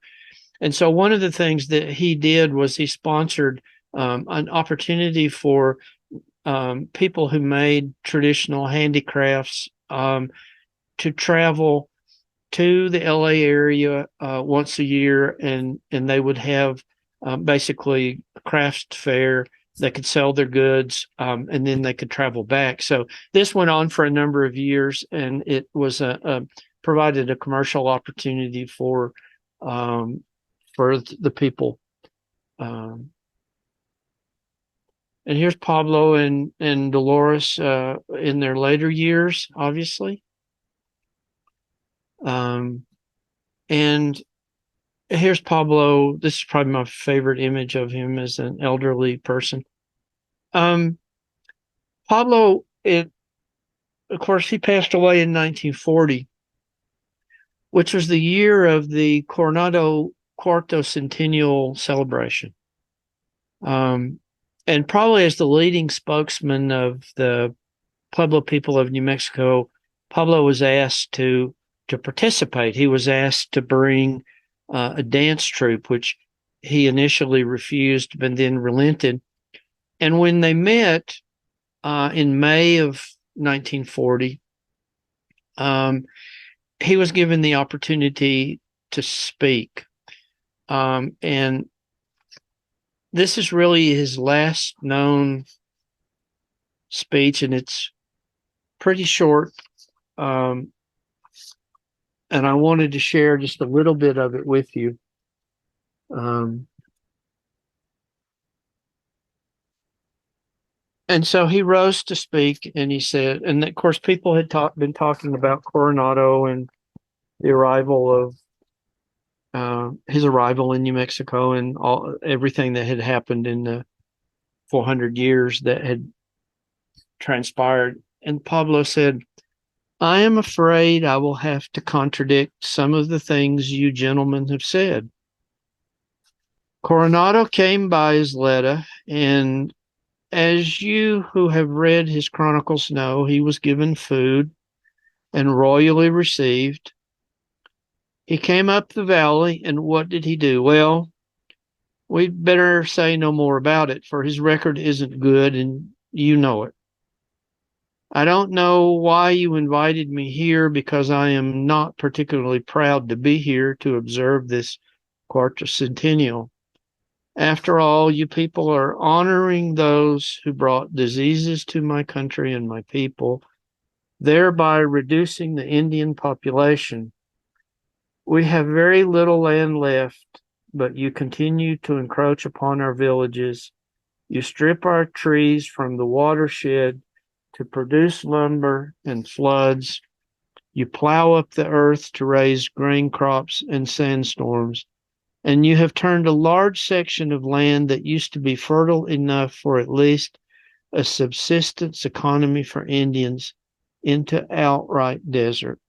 And so one of the things that he did was he sponsored an opportunity for people who made traditional handicrafts to travel to the LA area once a year, and they would have basically a crafts fair. They could sell their goods, and then they could travel back. So this went on for a number of years, and it was provided a commercial opportunity for the people. And here's Pablo and Dolores in their later years, obviously. And here's Pablo. This is probably my favorite image of him as an elderly person. Pablo, of course, he passed away in 1940, which was the year of the Coronado Cuarto Centennial celebration. And probably as the leading spokesman of the Pueblo people of New Mexico, Pablo was asked to participate. He was asked to bring a dance troupe, which he initially refused, but then relented. And when they met in May of 1940, he was given the opportunity to speak. And this is really his last known speech, and it's pretty short. And I wanted to share just a little bit of it with you. And so he rose to speak, and he said, and of course, people had been talking about Coronado and the arrival of his arrival in New Mexico and everything that had happened in the 400 years that had transpired. And Pablo said, "I am afraid I will have to contradict some of the things you gentlemen have said. Coronado came by Isleta, and as you who have read his chronicles know, he was given food and royally received. He came up the valley, and what did he do? Well, we'd better say no more about it, for his record isn't good, and you know it. I don't know why you invited me here, because I am not particularly proud to be here to observe this quartercentennial. After all, you people are honoring those who brought diseases to my country and my people, thereby reducing the Indian population. We have very little land left, but you continue to encroach upon our villages. You strip our trees from the watershed to produce lumber and floods. You plow up the earth to raise grain crops and sandstorms. And you have turned a large section of land that used to be fertile enough for at least a subsistence economy for Indians into outright desert."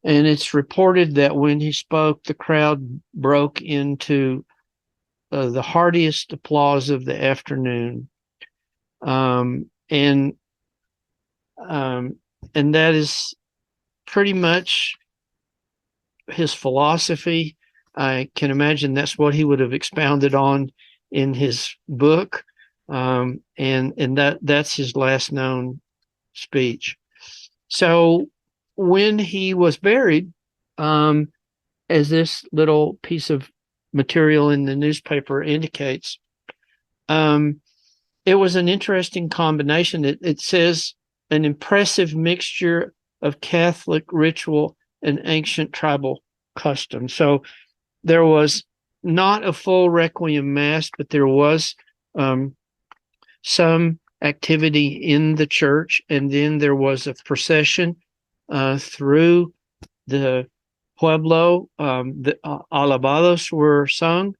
And it's reported that when he spoke, the crowd broke into the heartiest applause of the afternoon. And that is pretty much his philosophy. I can imagine that's what he would have expounded on in his book. And that's his last known speech. So when he was buried, as this little piece of material in the newspaper indicates, it was an interesting combination. It says an impressive mixture of Catholic ritual and ancient tribal custom. So there was not a full requiem mass, but there was some activity in the church, and then there was a procession through the Pueblo. The alabados were sung.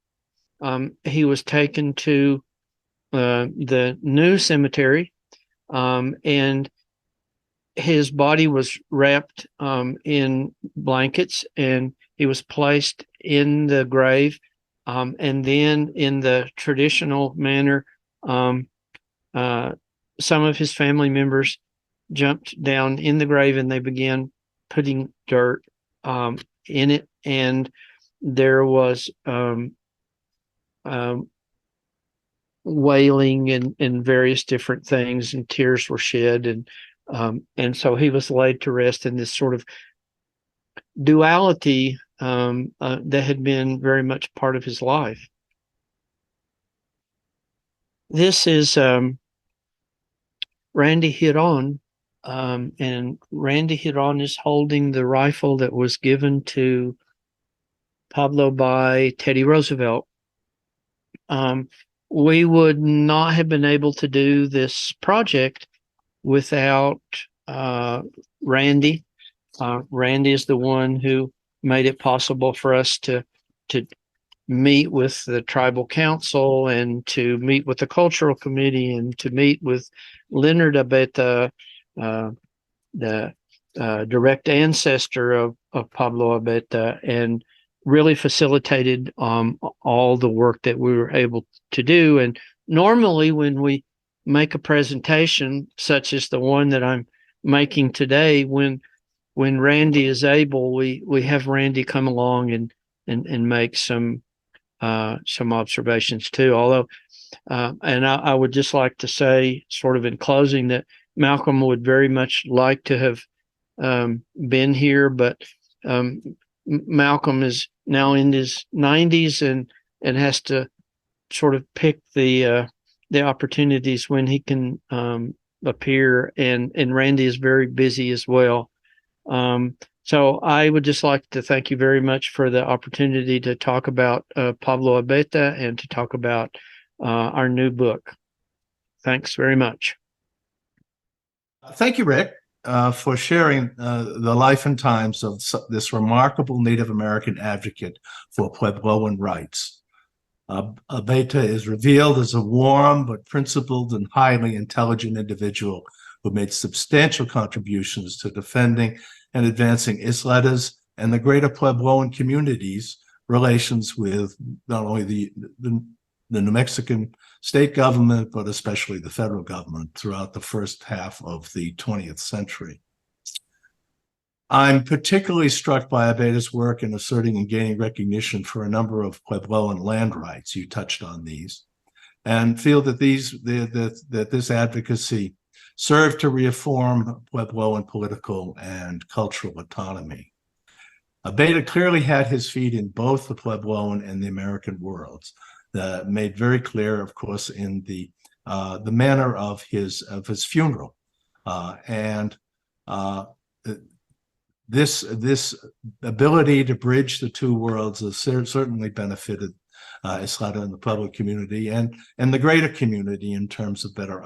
He was taken to the new cemetery, and his body was wrapped in blankets, and he was placed in the grave, and then in the traditional manner, some of his family members jumped down in the grave and they began putting dirt in it, and there was wailing and various different things, and tears were shed, and so he was laid to rest in this sort of duality that had been very much part of his life. This is Randy Hiron, and Randy Hiron is holding the rifle that was given to Pablo by Teddy Roosevelt. We would not have been able to do this project without Randy. Randy is the one who made it possible for us to meet with the tribal council, and to meet with the cultural committee, and to meet with Leonard Abeita, the direct ancestor of Pablo Abeita, and really facilitated all the work that we were able to do. And normally when we make a presentation such as the one that I'm making today, when Randy is able, we have Randy come along and make some observations too. Although, and I would just like to say, sort of in closing, that Malcolm would very much like to have been here, but Malcolm is now in his 90s and has to sort of pick the opportunities when he can appear, and Randy is very busy as well. So I would just like to thank you very much for the opportunity to talk about Pablo Abeita and to talk about our new book. Thanks very much. Thank you, Rick, for sharing the life and times of this remarkable Native American advocate for Puebloan rights. Abeita is revealed as a warm but principled and highly intelligent individual who made substantial contributions to defending and advancing Isleta's and the greater Puebloan community's relations with not only the New Mexican state government, but especially the federal government throughout the first half of the 20th century. I'm particularly struck by Abeita's work in asserting and gaining recognition for a number of Puebloan land rights. You touched on these, and feel that this advocacy served to reaffirm Puebloan political and cultural autonomy. Abeita clearly had his feet in both the Puebloan and the American worlds, made very clear, of course, in the manner of his funeral, and this ability to bridge the two worlds has certainly benefited Isleta and the Pueblo community and the greater community in terms of better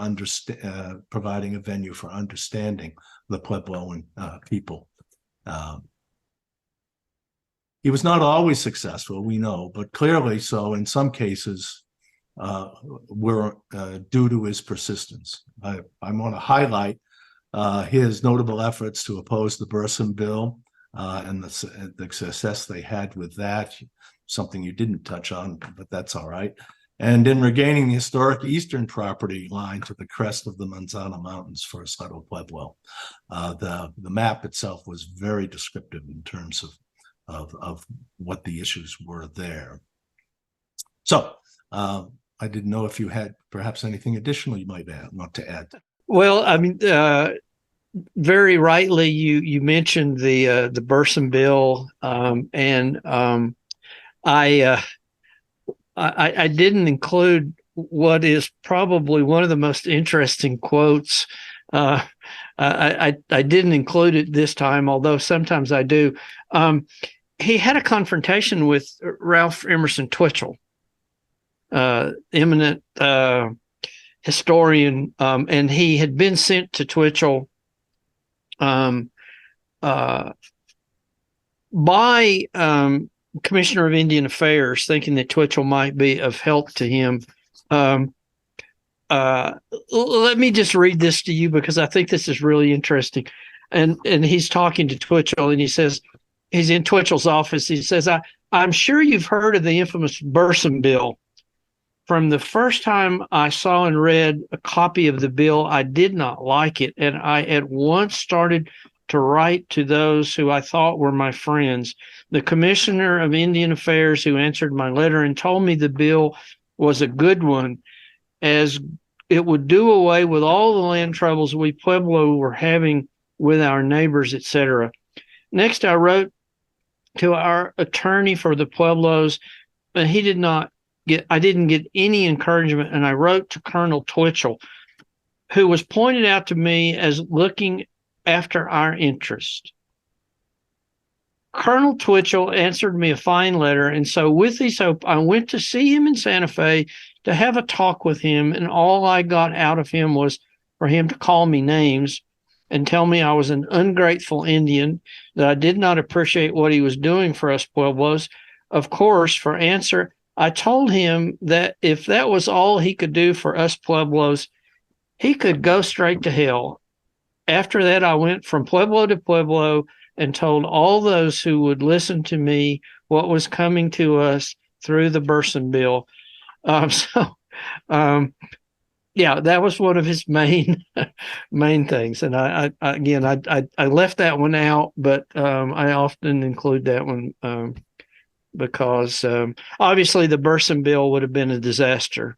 providing a venue for understanding the Puebloan people. He was not always successful, we know, but clearly so in some cases were due to his persistence. I want to highlight his notable efforts to oppose the Burson Bill and the success they had with that, something you didn't touch on, but that's all right. And in regaining the historic eastern property line to the crest of the Manzana Mountains for Isleta Pueblo. The map itself was very descriptive in terms of what the issues were there. So I didn't know if you had perhaps anything additional you might want to add. Well, I mean, very rightly, you mentioned the Burson Bill, and I didn't include what is probably one of the most interesting quotes. I didn't include it this time, although sometimes I do. He had a confrontation with Ralph Emerson Twitchell, eminent historian, and he had been sent to Twitchell by Commissioner of Indian Affairs, thinking that Twitchell might be of help to him. let me just read this to you because I think this is really interesting. And he's talking to Twitchell, and he says, he's in Twitchell's office. He says, I'm sure you've heard of the infamous Burson Bill. From the first time I saw and read a copy of the bill, I did not like it, and I at once started to write to those who I thought were my friends. The Commissioner of Indian Affairs, who answered my letter and told me the bill was a good one, as it would do away with all the land troubles we Pueblo were having with our neighbors, etc. Next, I wrote to our attorney for the Pueblos, but I didn't get any encouragement, and I wrote to Colonel Twitchell, who was pointed out to me as looking after our interest. Colonel Twitchell answered me a fine letter, and so with his hope, I went to see him in Santa Fe to have a talk with him, and all I got out of him was for him to call me names and tell me I was an ungrateful Indian, that I did not appreciate what he was doing for us Pueblos. Of course, for answer, I told him that if that was all he could do for us Pueblos, he could go straight to hell. After that, I went from Pueblo to Pueblo and told all those who would listen to me what was coming to us through the Burson Bill. Yeah, that was one of his main things. And I left that one out, but I often include that one because obviously the Burson Bill would have been a disaster.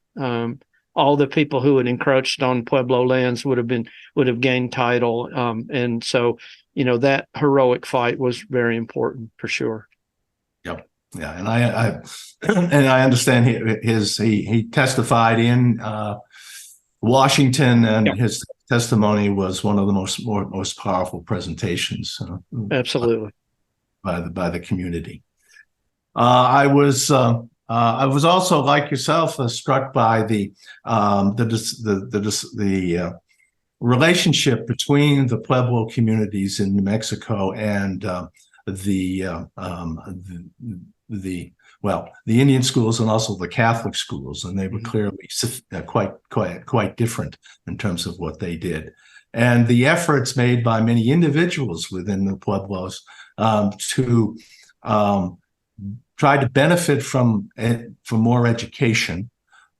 All the people who had encroached on Pueblo lands would have gained title, and so that heroic fight was very important for sure. Yep. Yeah, and I and I understand he testified in Washington, and his testimony was one of the most powerful presentations. Absolutely. By the community. I was also, like yourself, struck by the relationship between the Pueblo communities in New Mexico and the Indian schools and also the Catholic schools, and they were clearly quite different in terms of what they did, and the efforts made by many individuals within the Pueblos to try to benefit from more education,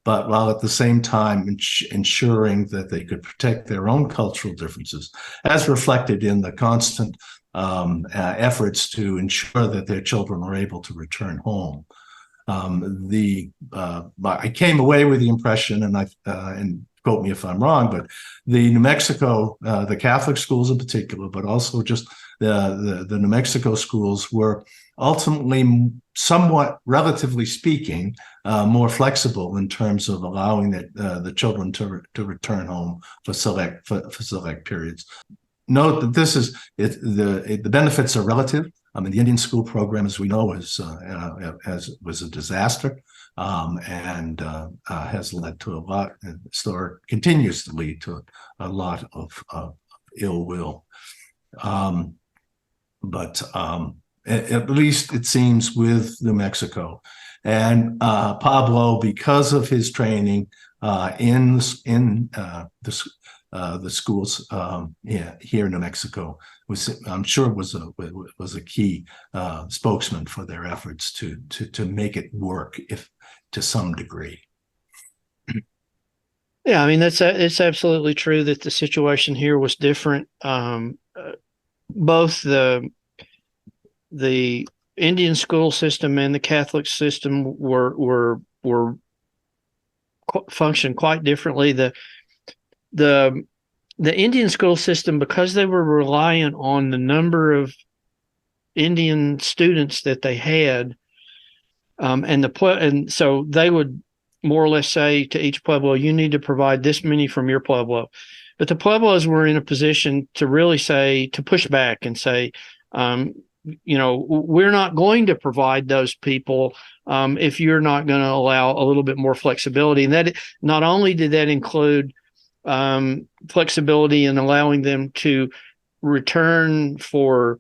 but while at the same time ensuring that they could protect their own cultural differences, as reflected in the constant efforts to ensure that their children were able to return home. I came away with the impression, and quote me if I'm wrong, but the New Mexico, the Catholic schools in particular, but also just the New Mexico schools were ultimately somewhat, relatively speaking, more flexible in terms of allowing the children to return home for select periods. Note that this is the benefits are relative. I mean, the Indian school program, as we know, was a disaster, and has led to a lot, or continues to lead to a lot of ill will. But at least it seems with New Mexico and Pablo, because of his training in the schools here in New Mexico, I'm sure was a key spokesman for their efforts to make it work, if to some degree. Yeah, I mean it's absolutely true that the situation here was different. Both the Indian school system and the Catholic system were functioned quite differently. The Indian school system, because they were reliant on the number of Indian students that they had, and so they would more or less say to each Pueblo, you need to provide this many from your Pueblo. But the Pueblos were in a position to really to push back and say, we're not going to provide those people if you're not going to allow a little bit more flexibility. And that not only did that include flexibility in allowing them to return for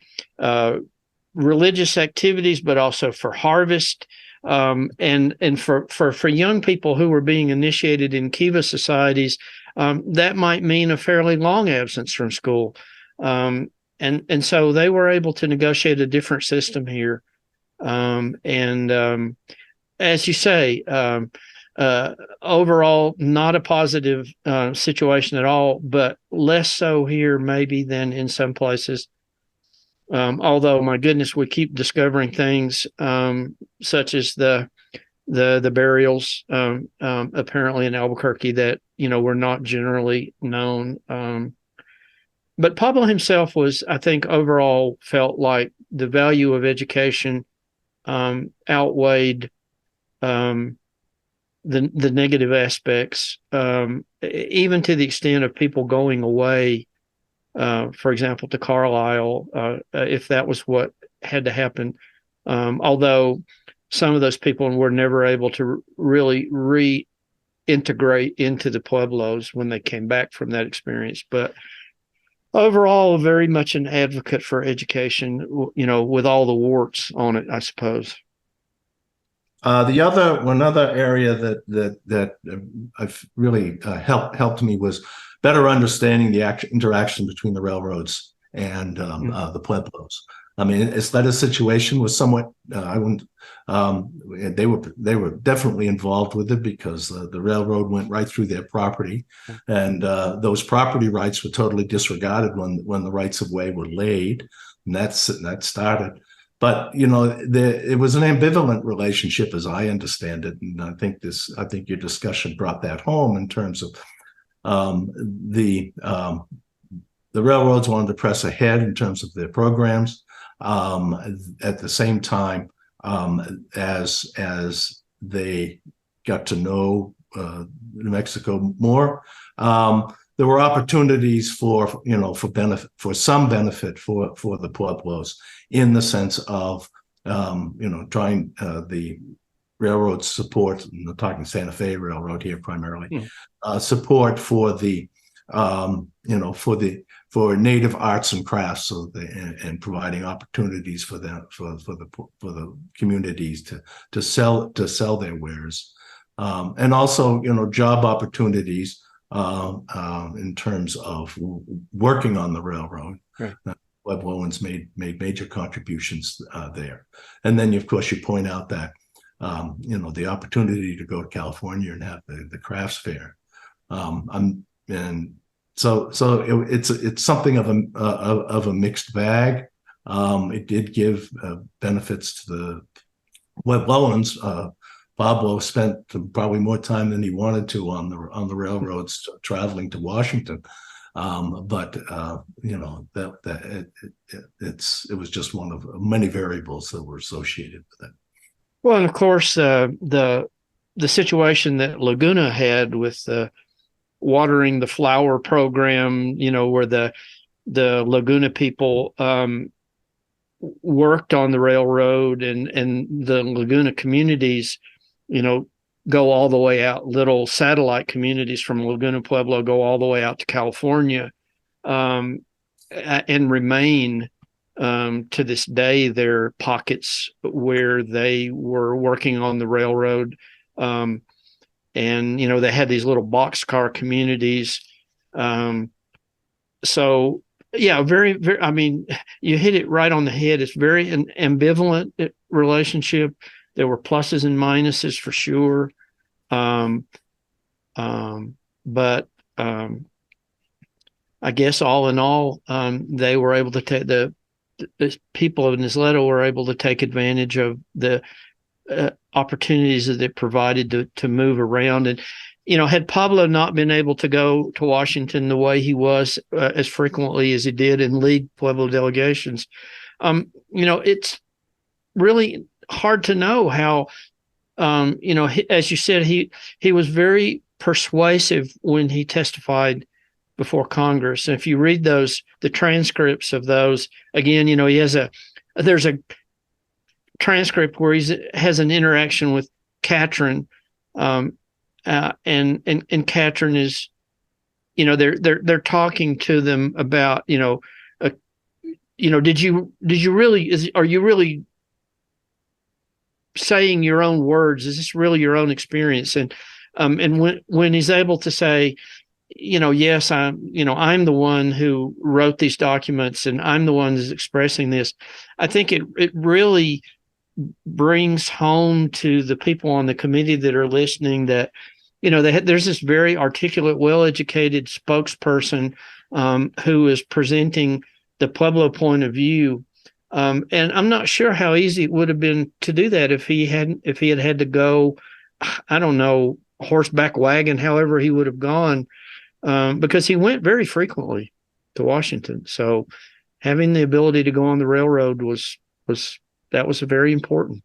religious activities, but also for harvest. And for young people who were being initiated in Kiva societies, that might mean a fairly long absence from school. And so they were able to negotiate a different system here. As you say, overall, not a positive situation at all, but less so here maybe than in some places. Although, my goodness, we keep discovering things such as the burials apparently in Albuquerque that were not generally known. But Pablo himself was, I think, overall felt like the value of education outweighed the negative aspects, even to the extent of people going away, for example, to Carlisle, if that was what had to happen. Although some of those people were never able to really reintegrate into the Pueblos when they came back from that experience. But overall, very much an advocate for education, with all the warts on it, I suppose. One other area that I've really helped me was better understanding the interaction between the railroads and the Pueblos. I mean, Isleta's situation was somewhat. I wouldn't. They were definitely involved with it because the railroad went right through their property, and those property rights were totally disregarded when the rights of way were laid, and that started. But it was an ambivalent relationship, as I understand it, and I think your discussion brought that home in terms of the railroads wanted to press ahead in terms of their programs. At the same time, as they got to know New Mexico more, there were opportunities for some benefit for the Pueblos in the sense of trying the railroad support. I'm talking Santa Fe Railroad here primarily. Support for the for native arts and crafts, and providing opportunities for them for the communities to sell their wares, and also job opportunities in terms of working on the railroad. Right. Puebloans made major contributions there, and then of course you point out that the opportunity to go to California and have the crafts fair, and so it's something of a mixed bag. It did give benefits to the Puebloans. Pablo spent probably more time than he wanted to on the railroads traveling to Washington, but it was just one of many variables that were associated with it. Well, and of course, the situation that Laguna had with watering the flower program, where the Laguna people worked on the railroad, and the Laguna communities, go all the way out. Little satellite communities from Laguna Pueblo go all the way out to California, and remain to this day. There are pockets where they were working on the railroad. And they had these little boxcar communities. So yeah, very, very. I mean, you hit it right on the head. It's very an ambivalent relationship. There were pluses and minuses for sure, but I guess all in all, they were able to take the people of Isleta were able to take advantage of the opportunities that it provided to move around. And had Pablo not been able to go to Washington the way he was as frequently as he did and lead Pueblo delegations, it's really hard to know how. As you said, he was very persuasive when he testified before Congress. And if you read the transcripts of those, again, there's a transcript where he has an interaction with Catherine, and Catherine is, they're talking to them about, are you really saying your own words? Is this really your own experience? And when he's able to say, yes, I'm the one who wrote these documents and I'm the one who's expressing this, I think it really brings home to the people on the committee that are listening that, there's this very articulate, well-educated spokesperson who is presenting the Pueblo point of view. And I'm not sure how easy it would have been to do that if he had to go, I don't know, horseback wagon, however he would have gone, because he went very frequently to Washington. So having the ability to go on the railroad was very important.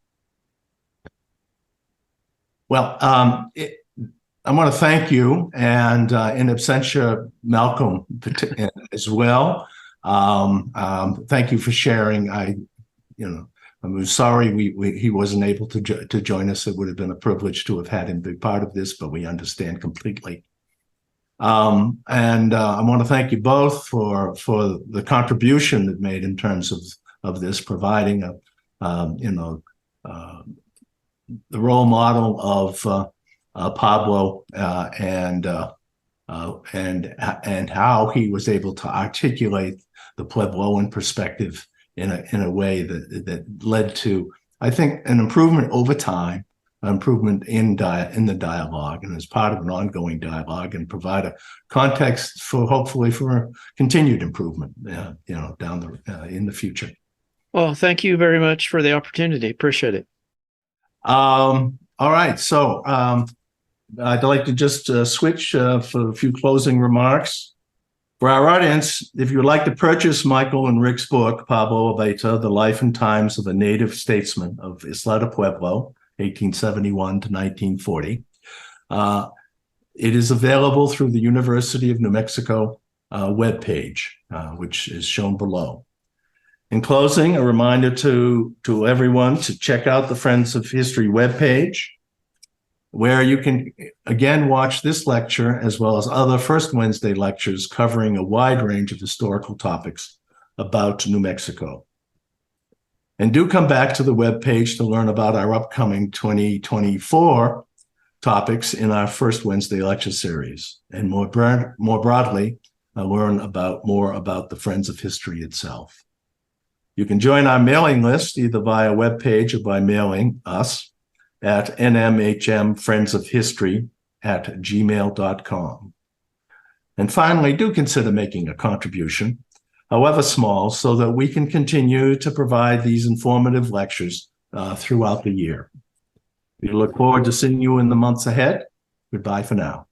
Well, I want to thank you, and in absentia, Malcolm as well. Thank you for sharing. I'm sorry he wasn't able to join us. It would have been a privilege to have had him be part of this, but we understand completely. And I want to thank you both for the contribution that made in terms of this, providing the role model of Pablo and how he was able to articulate the Puebloan perspective in a way that led to, I think, an improvement over time, an improvement in the dialogue, and as part of an ongoing dialogue, and provide a context for hopefully for continued improvement, down in the future. Well, thank you very much for the opportunity. Appreciate it. All right, so I'd like to just switch for a few closing remarks. For our audience, if you would like to purchase Michael and Rick's book, Pablo Abeita, The Life and Times of a Native Statesman of Isleta Pueblo, 1871 to 1940, it is available through the University of New Mexico webpage, which is shown below. In closing, a reminder to everyone to check out the Friends of History webpage, where you can again watch this lecture as well as other First Wednesday lectures covering a wide range of historical topics about New Mexico. And do come back to the webpage to learn about our upcoming 2024 topics in our First Wednesday lecture series, and more broadly, learn more about the Friends of History itself. You can join our mailing list either via webpage or by mailing us at nmhmfriendsofhistory@gmail.com. And finally, do consider making a contribution, however small, so that we can continue to provide these informative lectures throughout the year. We look forward to seeing you in the months ahead. Goodbye for now.